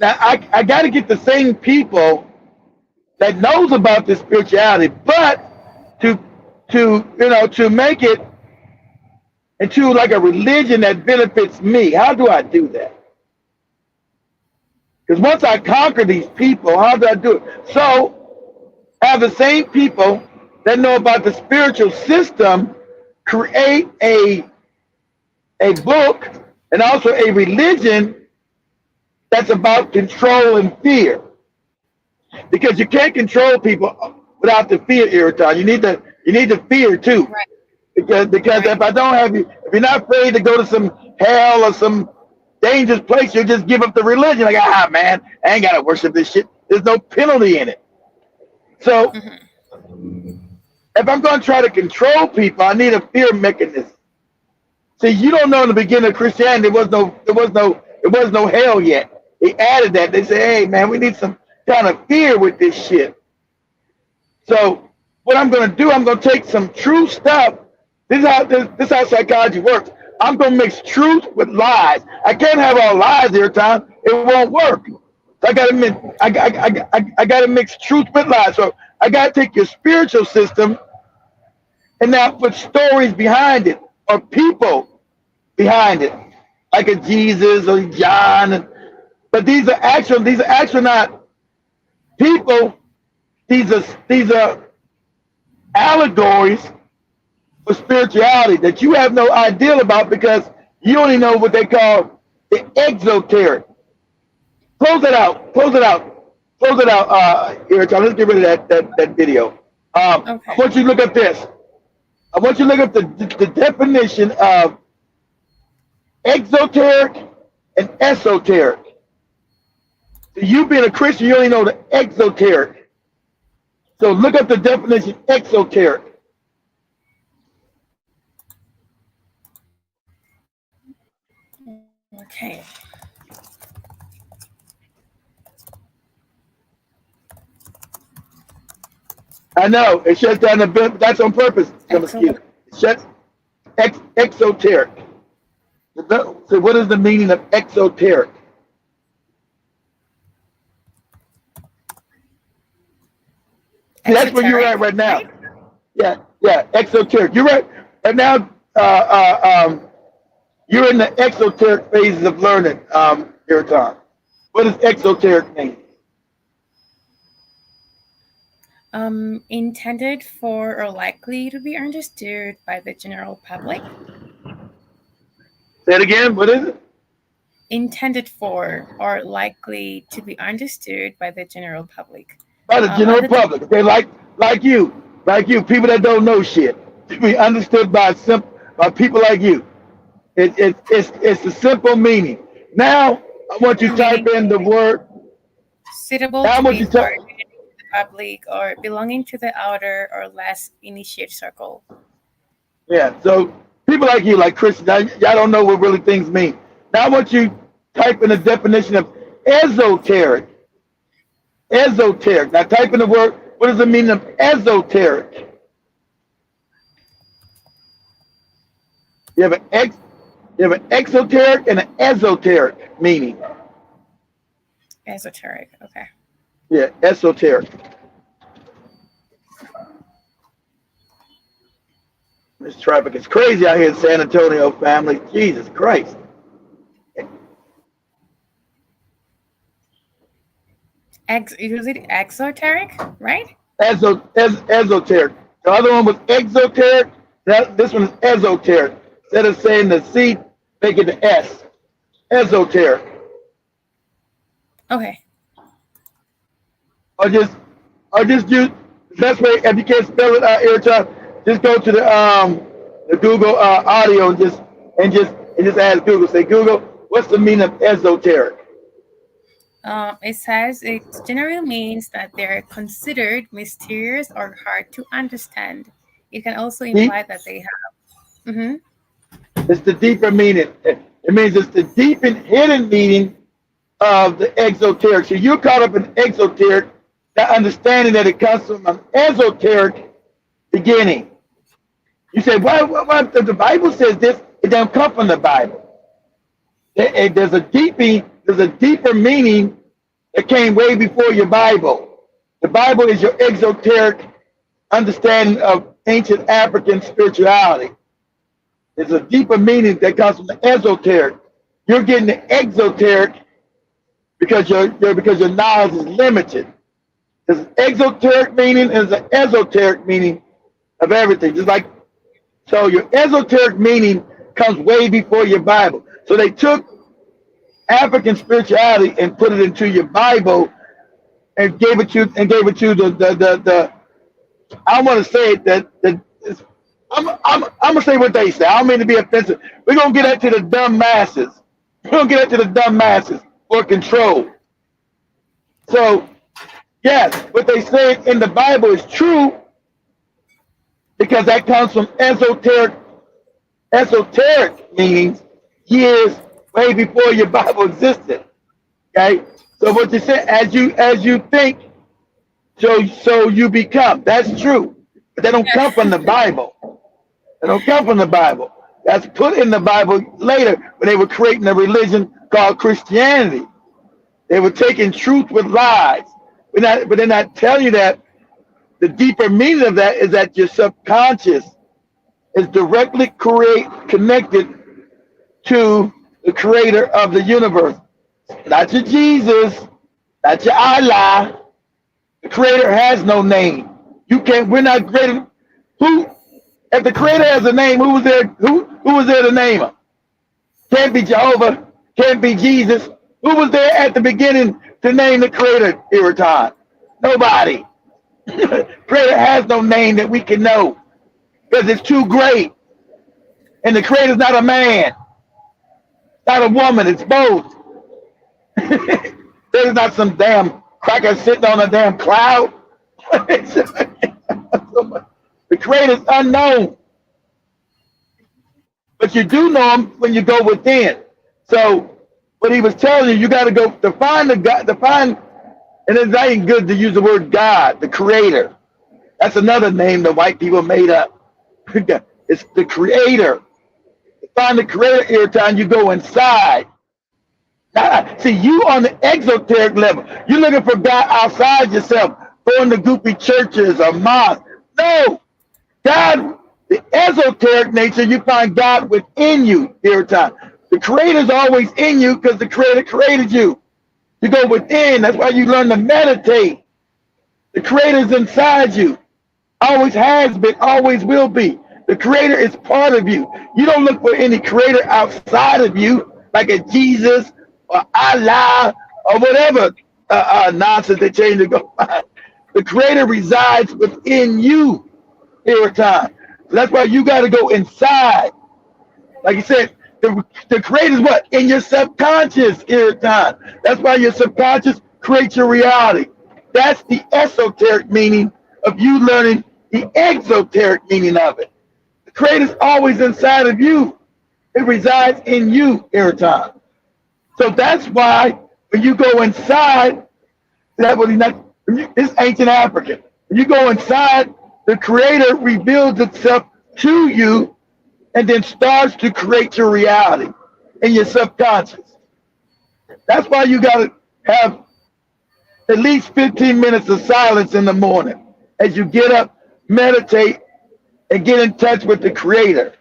Now, I got to get the same people that knows about this spirituality, but to make it into like a religion that benefits me. How do I do that? Because once I conquer these people, how do I do it? So have the same people that know about the spiritual system create a book and also a religion that's about control and fear. Because you can't control people without the fear, Ewoton. You need the fear too. Right. Because Right. if I don't have you, if you're not afraid to go to some hell or some dangerous place, you'll just give up the religion. Like, man, I ain't gotta worship this shit. There's no penalty in it. So if I'm gonna try to control people, I need a fear mechanism. See, you don't know in the beginning of Christianity there was no hell yet. They added that. They say, hey man, we need some kind of fear with this shit. So what I'm gonna do, I'm gonna take some true stuff. This is how psychology works. I'm gonna mix truth with lies. I can't have all lies every time. It won't work. So I gotta mix truth with lies. So I gotta take your spiritual system and now put stories behind it or people behind it, like a Jesus or John. But these are actually not people. These are allegories for spirituality that you have no idea about because you only know what they call the exoteric. Close it out. Ewoton, let's get rid of that video. Okay. I want you to look up this. I want you to look up the definition of exoteric and esoteric. So you being a Christian, you only know the exoteric. So look up the definition exoteric. Okay. I know it shuts down the bill, but that's on purpose. It shuts exoteric. So what is the meaning of exoteric? See, that's where you're at right now. Yeah, exoteric. You're right now. You're in the exoteric phases of learning, Ewoton. What does exoteric mean? Intended for or likely to be understood by the general public. Say it again. What is it? Intended for or likely to be understood by the general public. By the general public. Okay, like you, people that don't know shit, to be understood by people like you. It's the simple meaning. Now I want you to type in the word suitable now, to be for the public or belonging to the outer or less initiated circle. Yeah, so people like you, like Christians, y'all don't know what really things mean. Now I want you to type in the definition of esoteric. Esoteric. Now type in the word. What does the meaning of esoteric? You have an exoteric and an esoteric meaning. Esoteric. Okay. Yeah, esoteric. This traffic is crazy out here in San Antonio, family. Jesus Christ. Is it exoteric, right? Esoteric. The other one was exoteric. This one is esoteric. Instead of saying the C, make it the S. Esoteric. Okay. Or just use the best way. If you can't spell it out every time, just go to the Google audio and just ask Google. Say, Google, what's the meaning of esoteric? It says it generally means that they're considered mysterious or hard to understand. It can also imply that they have. It's the deeper meaning. It means it's the deep and hidden meaning of the exoteric. So you're caught up in exoteric, not understanding that it comes from an esoteric beginning. You say, why the Bible says this? It doesn't come from the Bible. There's a deeper meaning that came way before your Bible. The Bible is your exoteric understanding of ancient African spirituality. There's a deeper meaning that comes from the esoteric. You're getting the exoteric because your knowledge is limited. There's an exoteric meaning and there's an esoteric meaning of everything. Just like, so your esoteric meaning comes way before your Bible. So they took African spirituality and put it into your Bible and gave it to the I want to say it that I'm gonna say what they say. I don't mean to be offensive. We're gonna get that to the dumb masses. We're gonna get that to the dumb masses for control. So yes, what they say in the Bible is true because that comes from esoteric meanings years way before your Bible existed. Okay, so what you say, as you think, so you become. That's true, but they don't come from the Bible. They don't come from the Bible. That's put in the Bible later when they were creating a religion called Christianity. They were taking truth with lies. But they're not telling you that the deeper meaning of that is that your subconscious is directly connected to the creator of the universe. Not your Jesus, not your Allah. The creator has no name. We're not created. If the creator has a name, who was there to name him? Can't be Jehovah, can't be Jesus. Who was there at the beginning to name the creator, Ewoton? Nobody. Creator has no name that we can know because it's too great. And the creator's not a man, not a woman, it's both. There's not some damn cracker sitting on a damn cloud. The creator's unknown. But you do know him when you go within. So what he was telling you, you got to go to find the God, and it's not even good to use the word God, the creator. That's another name the white people made up. It's the creator. To find the creator every time you go inside. Now, see, you on the exoteric level, you're looking for God outside yourself, going to goofy churches or mosques. No, God, the esoteric nature, you find God within you every time. The creator's always in you because the creator created you. You go within, that's why you learn to meditate. The creator's inside you. Always has been, always will be. The creator is part of you. You don't look for any creator outside of you, like a Jesus or Allah or whatever nonsense they change to go find. The creator resides within you every time. So that's why you got to go inside. Like you said, the creator is what? In your subconscious every time. That's why your subconscious creates your reality. That's the esoteric meaning of you learning the exoteric meaning of it. The creator is always inside of you. It resides in you every time. So that's why when you go inside, it's ancient African. When you go inside, the creator reveals itself to you and then starts to create your reality in your subconscious. That's why you got to have at least 15 minutes of silence in the morning as you get up, meditate, and get in touch with the creator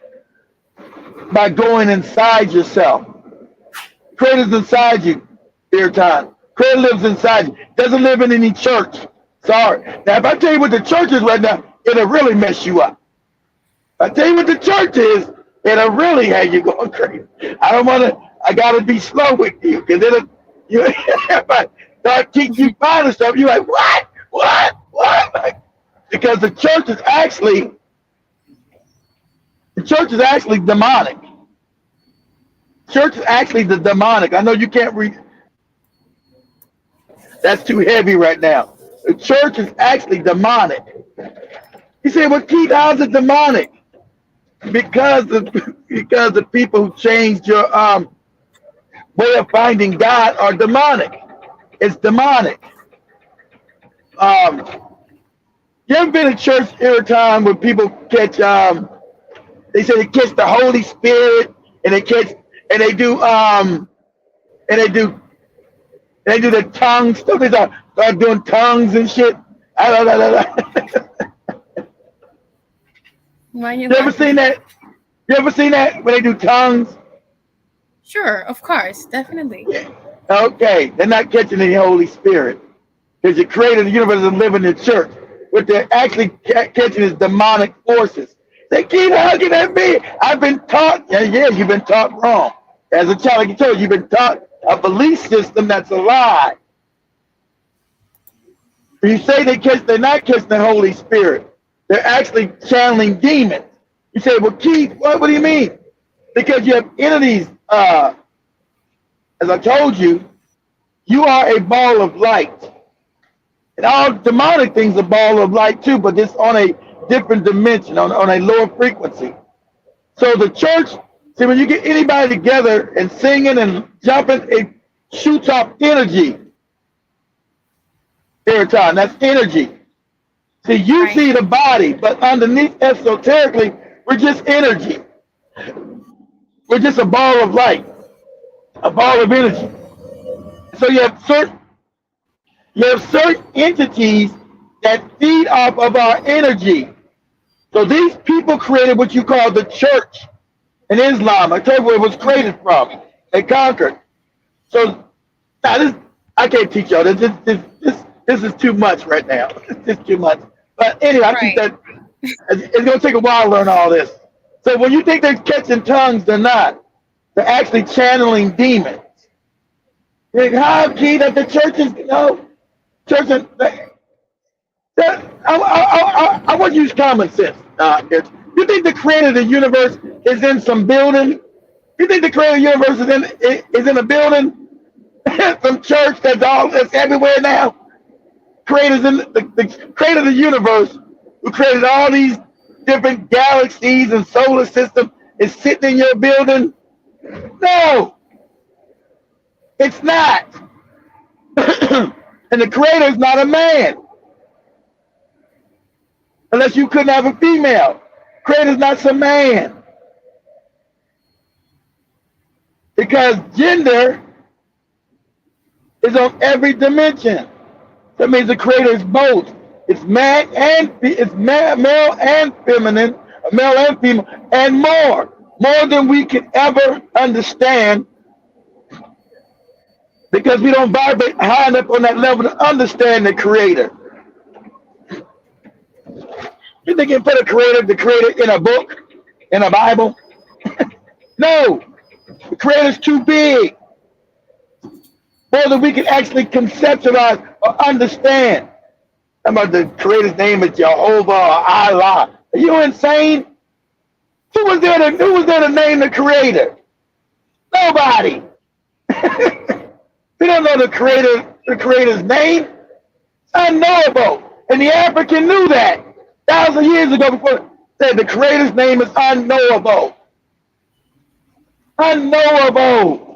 by going inside yourself. Creator's inside you every time. Creator lives inside you. Doesn't live in any church. Sorry. Now, if I tell you what the church is right now, it'll really mess you up. If I tell you what the church is, it'll really have you going crazy. I got to be slow with you because if I start teaching you finding stuff, you're like, what? Because the church is actually demonic. Church is actually the demonic. I know you can't read. That's too heavy right now. The church is actually demonic. You say, well, Keith, how's it demonic? Because the people who changed your way of finding God are demonic. It's demonic. You ever been to church every time when people catch they say they catch the Holy Spirit and they do the tongue stuff. They start doing tongues and shit. You ever seen that? You ever seen that when they do tongues? Sure, of course, definitely. Yeah. Okay, they're not catching the Holy Spirit because the creator of the universe is living in the church. What they're actually catching is demonic forces. They keep hugging at me. I've been taught, yeah, you've been taught wrong. As a child, like you told, you've been taught a belief system that's a lie. You say they're not catching the Holy Spirit. They're actually channeling demons. You say, well, Keith, what do you mean? Because you have entities, as I told you, you are a ball of light. And all demonic things are a ball of light too, but it's on a different dimension, on a lower frequency. So the church, see, when you get anybody together and singing and jumping, it shoots off energy. Ewoton, that's energy. See, you Right. see the body, but underneath esoterically, we're just energy. We're just a ball of light, a ball of energy. So you have certain entities that feed off of our energy. So these people created what you call the church in Islam. I tell you where it was created from. They conquered. So now this, I can't teach y'all. This is too much right now. It's too much. But anyway, I think that it's going to take a while to learn all this. So when you think they're catching tongues, they're not. They're actually channeling demons. You're like, how key that the church is, church and I want to use common sense. You think the creator of the universe is in some building? You think the creator of the universe is in a building? Some church that's everywhere now? Creators in the creator of the universe, who created all these different galaxies and solar system, is sitting in your building? No, it's not. And the creator is not a man. Unless you couldn't have a female. Creator's not some man. Because gender is on every dimension. That means the creator is both. It's male and feminine, male and female, and more than we could ever understand, because we don't vibrate high enough on that level to understand the creator. You think you can put the creator in a book, in a Bible? No, the creator's too big, more than we can actually conceptualize or understand. How about the creator's name is Jehovah or Allah? Are you insane? Who was there to name the creator? Nobody. We don't know the creator's name. It's unknowable. And the African knew that 1,000 years ago, before said the creator's name is unknowable. Unknowable.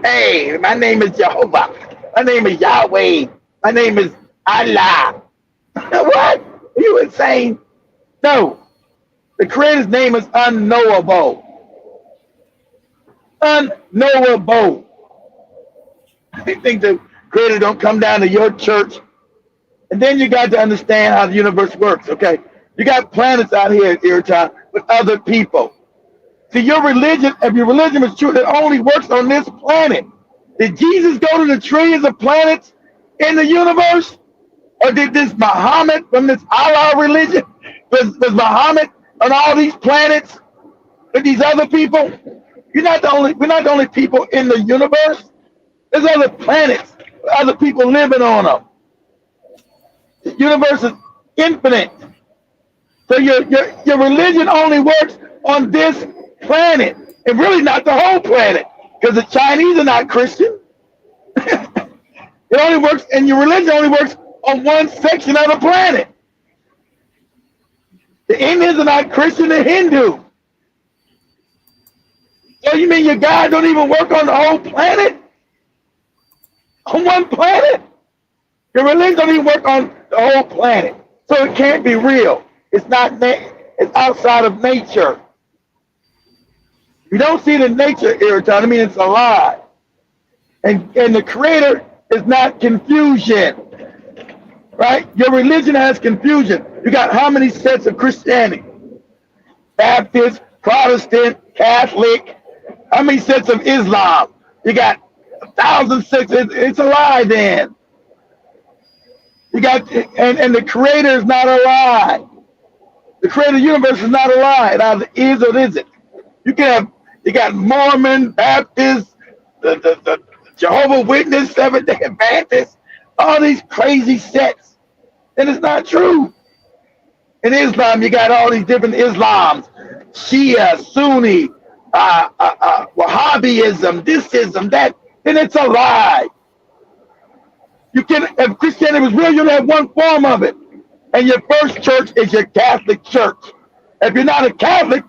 Hey, my name is Jehovah. My name is Yahweh. My name is Allah. What? Are you insane? No. The creator's name is unknowable. Unknowable. You think the creator don't come down to your church? And then you got to understand how the universe works, okay? You got planets out here at Ewoton with other people. See, your religion, if your religion is true, it only works on this planet. Did Jesus go to the trillions of planets in the universe? Or did this Muhammad from this Allah religion, was Muhammad on all these planets with these other people? We're not the only people in the universe. There's other planets, other people living on them. The universe is infinite. So your religion only works on this planet, and really not the whole planet, because the Chinese are not Christian. It only works, and your religion only works on one section of the planet. The Indians are not Christian, they're Hindu. So you mean your God don't even work on the whole planet? On one planet? Your religion don't even work on the whole planet. So it can't be real. It's not, it's outside of nature. You don't see it in nature, Ewoton. I mean, it's a lie. And the creator is not confusion. Right? Your religion has confusion. You got how many sets of Christianity? Baptist, Protestant, Catholic, How many sects of Islam? You got 1,000 sects. It's a lie then. You got, and the creator is not a lie. The creator of the universe is not a lie. It either is or it isn't. You got Mormon, Baptist, the Jehovah Witness, Seventh Day Adventist, all these crazy sects. And it's not true. In Islam, you got all these different Islams, Shia, Sunni, Wahhabism, thisism, that, and it's a lie. If Christianity was real, you'd have one form of it. And your first church is your Catholic church. If you're not a Catholic,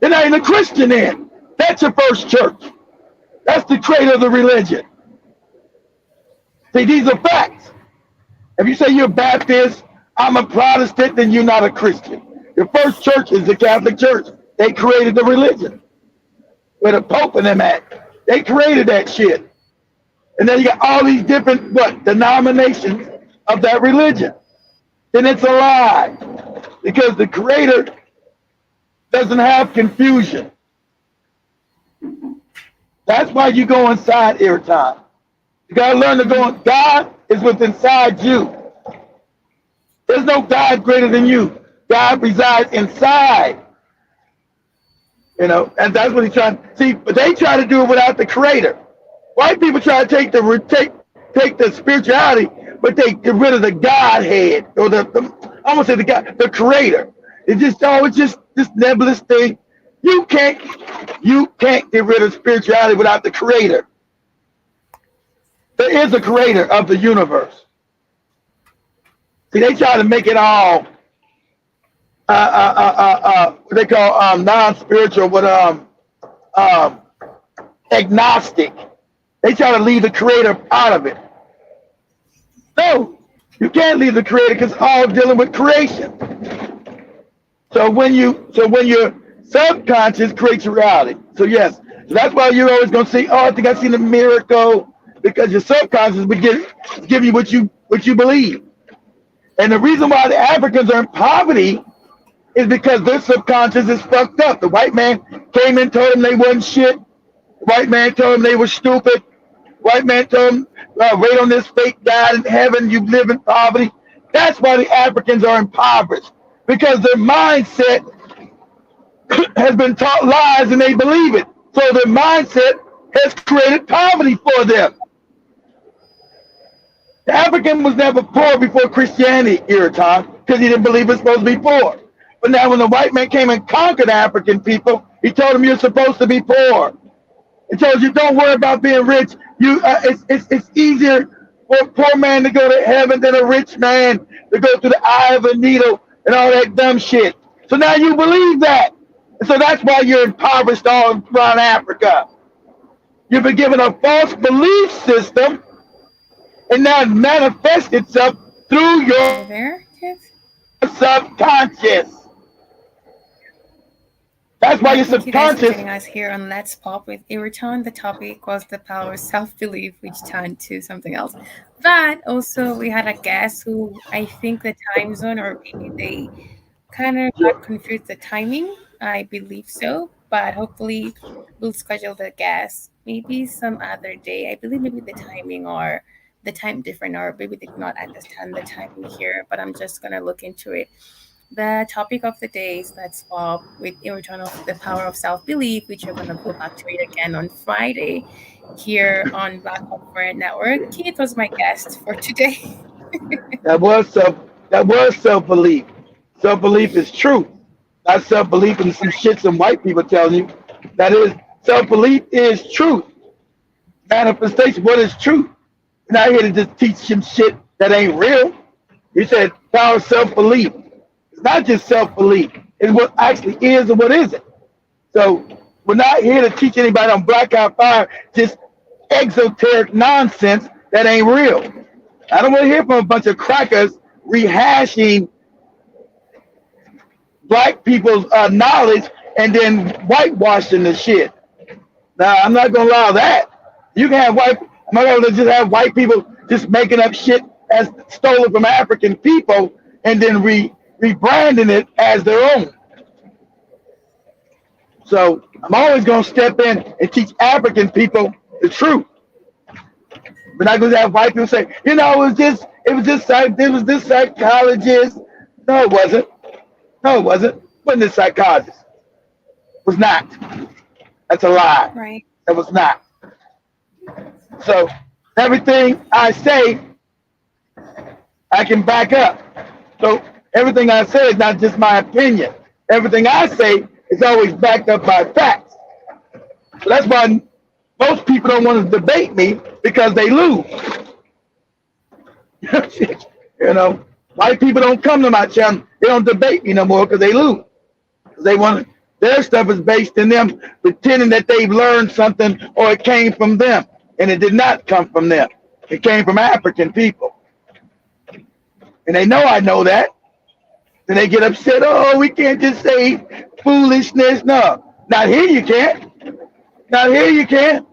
you're not even a Christian then. That's your first church. That's the creator of the religion. See, these are facts. If you say you're a Baptist, I'm a Protestant, then you're not a Christian. Your first church is the Catholic Church. They created the religion. Where the Pope and them at. They created that shit. And then you got all these different denominations of that religion. Then it's a lie. Because the creator doesn't have confusion. That's why you go inside every time. You gotta learn to go. God is within inside you. There's no God greater than you. God resides inside. You know, and that's what he's trying. See, but they try to do it without the creator. White people try to take the spirituality, but they get rid of the Godhead or I want to say the creator. It's just this nebulous thing. You can't get rid of spirituality without the creator. There is a creator of the universe. See, they try to make it all what they call non-spiritual, agnostic. They try to leave the creator out of it. No, you can't leave the creator because it's all dealing with creation. So when your subconscious creates reality. So yes, so that's why you're always going to say, "Oh, I think I've seen a miracle," because your subconscious will give you what you believe. And the reason why the Africans are in poverty is because their subconscious is fucked up. The white man came and told them they wasn't shit. The white man told them they were stupid. The white man told them, wait on this fake God in heaven, you live in poverty. That's why the Africans are impoverished, because their mindset has been taught lies and they believe it. So their mindset has created poverty for them. The African was never poor before Christianity, Ewoton, because he didn't believe it was supposed to be poor. But now when the white man came and conquered African people, he told them you're supposed to be poor. He told you don't worry about being rich. It's easier for a poor man to go to heaven than a rich man to go through the eye of a needle and all that dumb shit. So now you believe that. And so that's why you're impoverished all around Africa. You've been given a false belief system, and now it manifests itself through your subconscious. That's why your Thank you guys for subconscious. joining us here on Let's Pop with Ewoton. The topic was the power of self-belief, which turned to something else. But also we had a guest who I think the time zone, or maybe they kind of got confused the timing. I believe so. But hopefully we'll schedule the guest maybe some other day. I believe maybe the timing or the time different, or maybe they did not understand the timing here. But I'm just going to look into it. The topic of the day is Let's Pop with Ewoton of the Power of Self-Belief, which you're going to go back to it again on Friday here on Black Corporate Network. Keith was my guest for today. That was self-belief. Self-belief is truth. Not self-belief in some shit some white people telling you. That is, self-belief is truth. Manifestation, what is truth? We're not here to just teach some shit that ain't real. You said power of self-belief. It's not just self-belief. It's what actually is and what isn't. So we're not here to teach anybody on Blackout Fire just exoteric nonsense that ain't real. I don't want to hear from a bunch of crackers rehashing black people's knowledge and then whitewashing the shit. Now, I'm not going to allow that. You can have I'm not going to just have white people just making up shit as stolen from African people and then rebranding it as their own. So I'm always going to step in and teach African people the truth. But not going to have white people say, it was this psychologist. No, it wasn't. No, it wasn't. Wasn't this psychologist? It was not. That's a lie. Right. It was not. So everything I say, I can back up. So everything I say is not just my opinion. Everything I say is always backed up by facts. So that's why most people don't want to debate me because they lose. You know, white people don't come to my channel. They don't debate me no more because they lose. They want their stuff is based in them pretending that they've learned something or it came from them, and it did not come from them. It came from African people, and they know I know that. And they get upset. Oh, we can't just say foolishness. No, not here. You can't. Not here. You can't.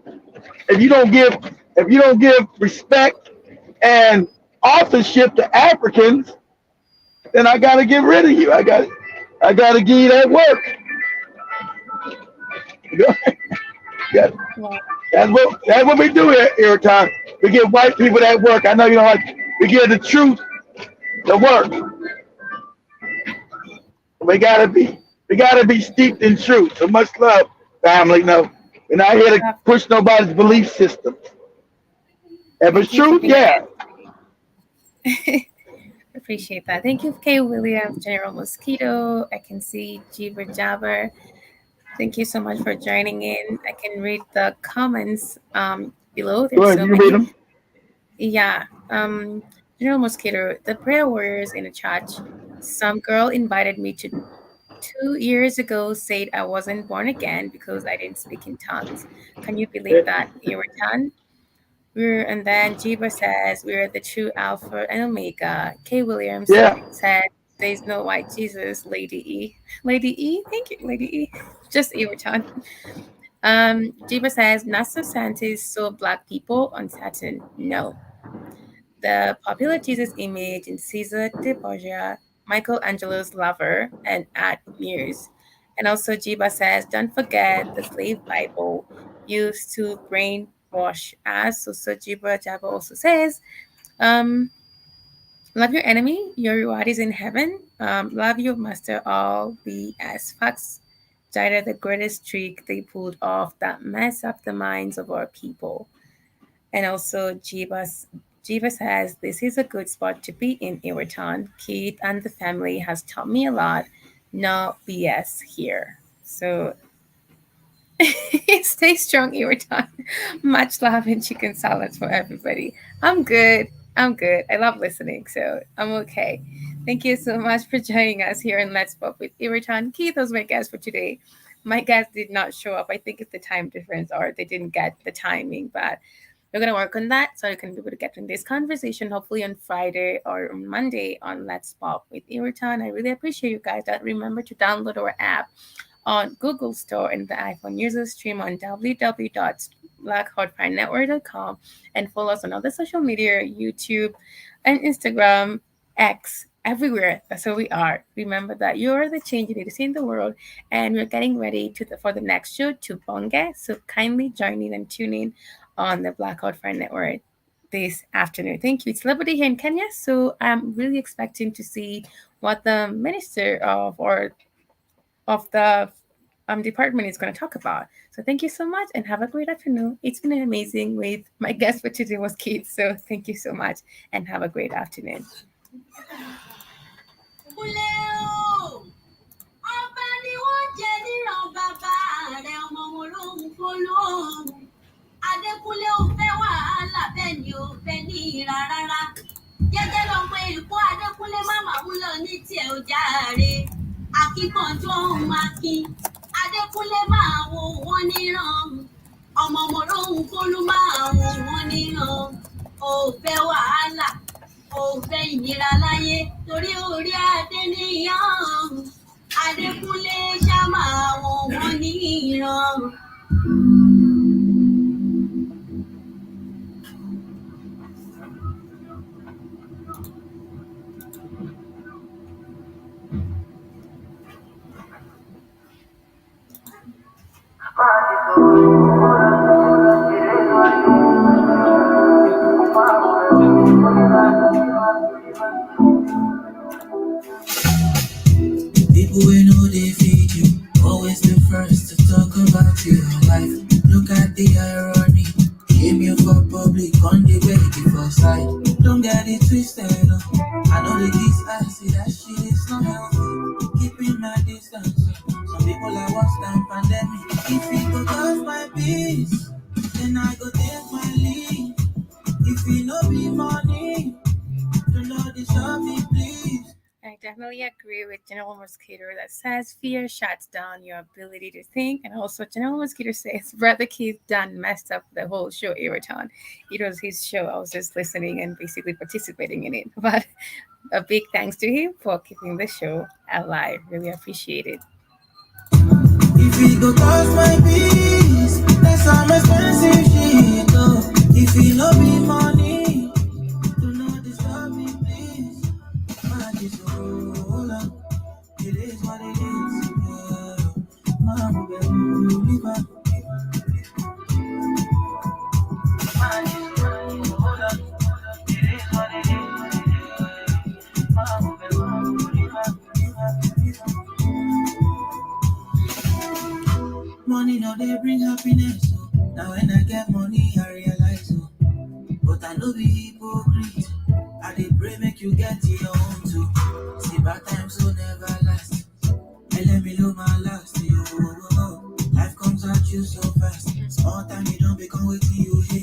If you don't give respect and authorship to Africans, then I got to get rid of you. I got to give you that work. Yeah, Wow. that's what we do here, Ewoton. We give white people that work. I know you don't like. We give the truth, the work. We gotta be steeped in truth. So much love, family. No, we're not here to push nobody's belief system. If it's Thank you for truth, being yeah, here. Appreciate that. Thank you, Kay Williams, General Mosquito. I can see Jeeber Jabber. Thank you so much for joining in. I can read the comments below. go There's ahead. so You read many. them. Yeah. General Mosquito, the prayer warriors in the church. Some girl invited me to 2 years ago said I wasn't born again because I didn't speak in tongues. Can you believe that, Iritan? And then Jiba says we're the true Alpha and Omega. Kay Williams Yeah, said there's no white Jesus, Lady E. Lady E, thank you, Lady E. Just Iritan. Jiba says NASA scientists saw black people on Saturn. No. The popular Jesus image in Caesar de Borgia, Michelangelo's lover, and at Muse. And also Jiba says, don't forget the slave Bible used to brainwash us. So Jiba Jabba also says, um, love your enemy, your reward is in heaven. Love your master, all the as facts. Jada, the greatest trick they pulled off that mess up the minds of our people. And also, Jiva says, this is a good spot to be in Iwerton. Keith and the family has taught me a lot. No BS here. So stay strong, Iwerton. Much love and chicken salads for everybody. I'm good. I'm good. I love listening, so I'm okay. Thank you so much for joining us here in Let's Pop with Iwerton. Keith was my guest for today. My guest did not show up. I think it's the time difference or they didn't get the timing, but we're going to work on that so you can be able to get in this conversation hopefully on Friday or on Monday on Let's Pop with Iritan. I really appreciate you guys that remember to download our app on Google Store and the iPhone users stream on www.blackhotfirenetwork.com and follow us on other social media, YouTube and Instagram, X, everywhere. That's where we are. Remember that you're the change you need to see in the world, and we're getting ready for the next show to Bonge. So kindly join in and tune in on the Blackout Fire Network this afternoon. Thank you. It's Liberty here in Kenya, so I'm really expecting to see what the minister of the department is going to talk about. So thank you so much and have a great afternoon. It's been amazing with my guest for today was Keith. So thank you so much and have a great afternoon. Ọba ni wọ́n jẹ níran bàbá rẹ̀ ọmọ wọn lóhùn fọlọ́hùn. Adékúnlé ò fẹ́ wàhálà bẹ́ẹ̀ ni ò fẹ́ ní ìra rárá. Jẹ́jẹ́ lọ́mọ èkó Adékúnlé máma ń lọ ní tiẹ̀ ò jàre. Akíkanjú ọ̀hún akin. Adékúnlé máa wo wọ́n níran. Ọmọ wọn lóhùn fọlú máa wo wọ́n níran. Ò fẹ́ wàhálà, ò fẹ́ ìnira láyé torí orí adé níyàn. Adékúnlé ṣá máa wo wọ́n níran. beg you for side. Don't get it twisted, no. I know the kiss I see that shit is not healthy. Keeping my distance. Some people are worse than pandemic. If it go cause my peace, then I go take my leave. If it no be money, do not disturb me, please. I definitely agree with General Mosquito that says fear shuts down your ability to think. And also, General Mosquito says Brother Keith done messed up the whole show, Ewoton. It was his show. I was just listening and basically participating in it. But a big thanks to him for keeping the show alive. Really appreciate it. If it go cost my peace, that's some expensive shit, oh. If it no be money, do not disturb me, please. My is hold on. It is what it is. Yeah. Mama, baby, leave her. My is hold on. It is what it is. Yeah. Mama, baby, leave her. Leave her. Money no they bring happiness. Oh. Now when I get money, I realize. Oh. But I know be hypocrite. I dey pray make you get your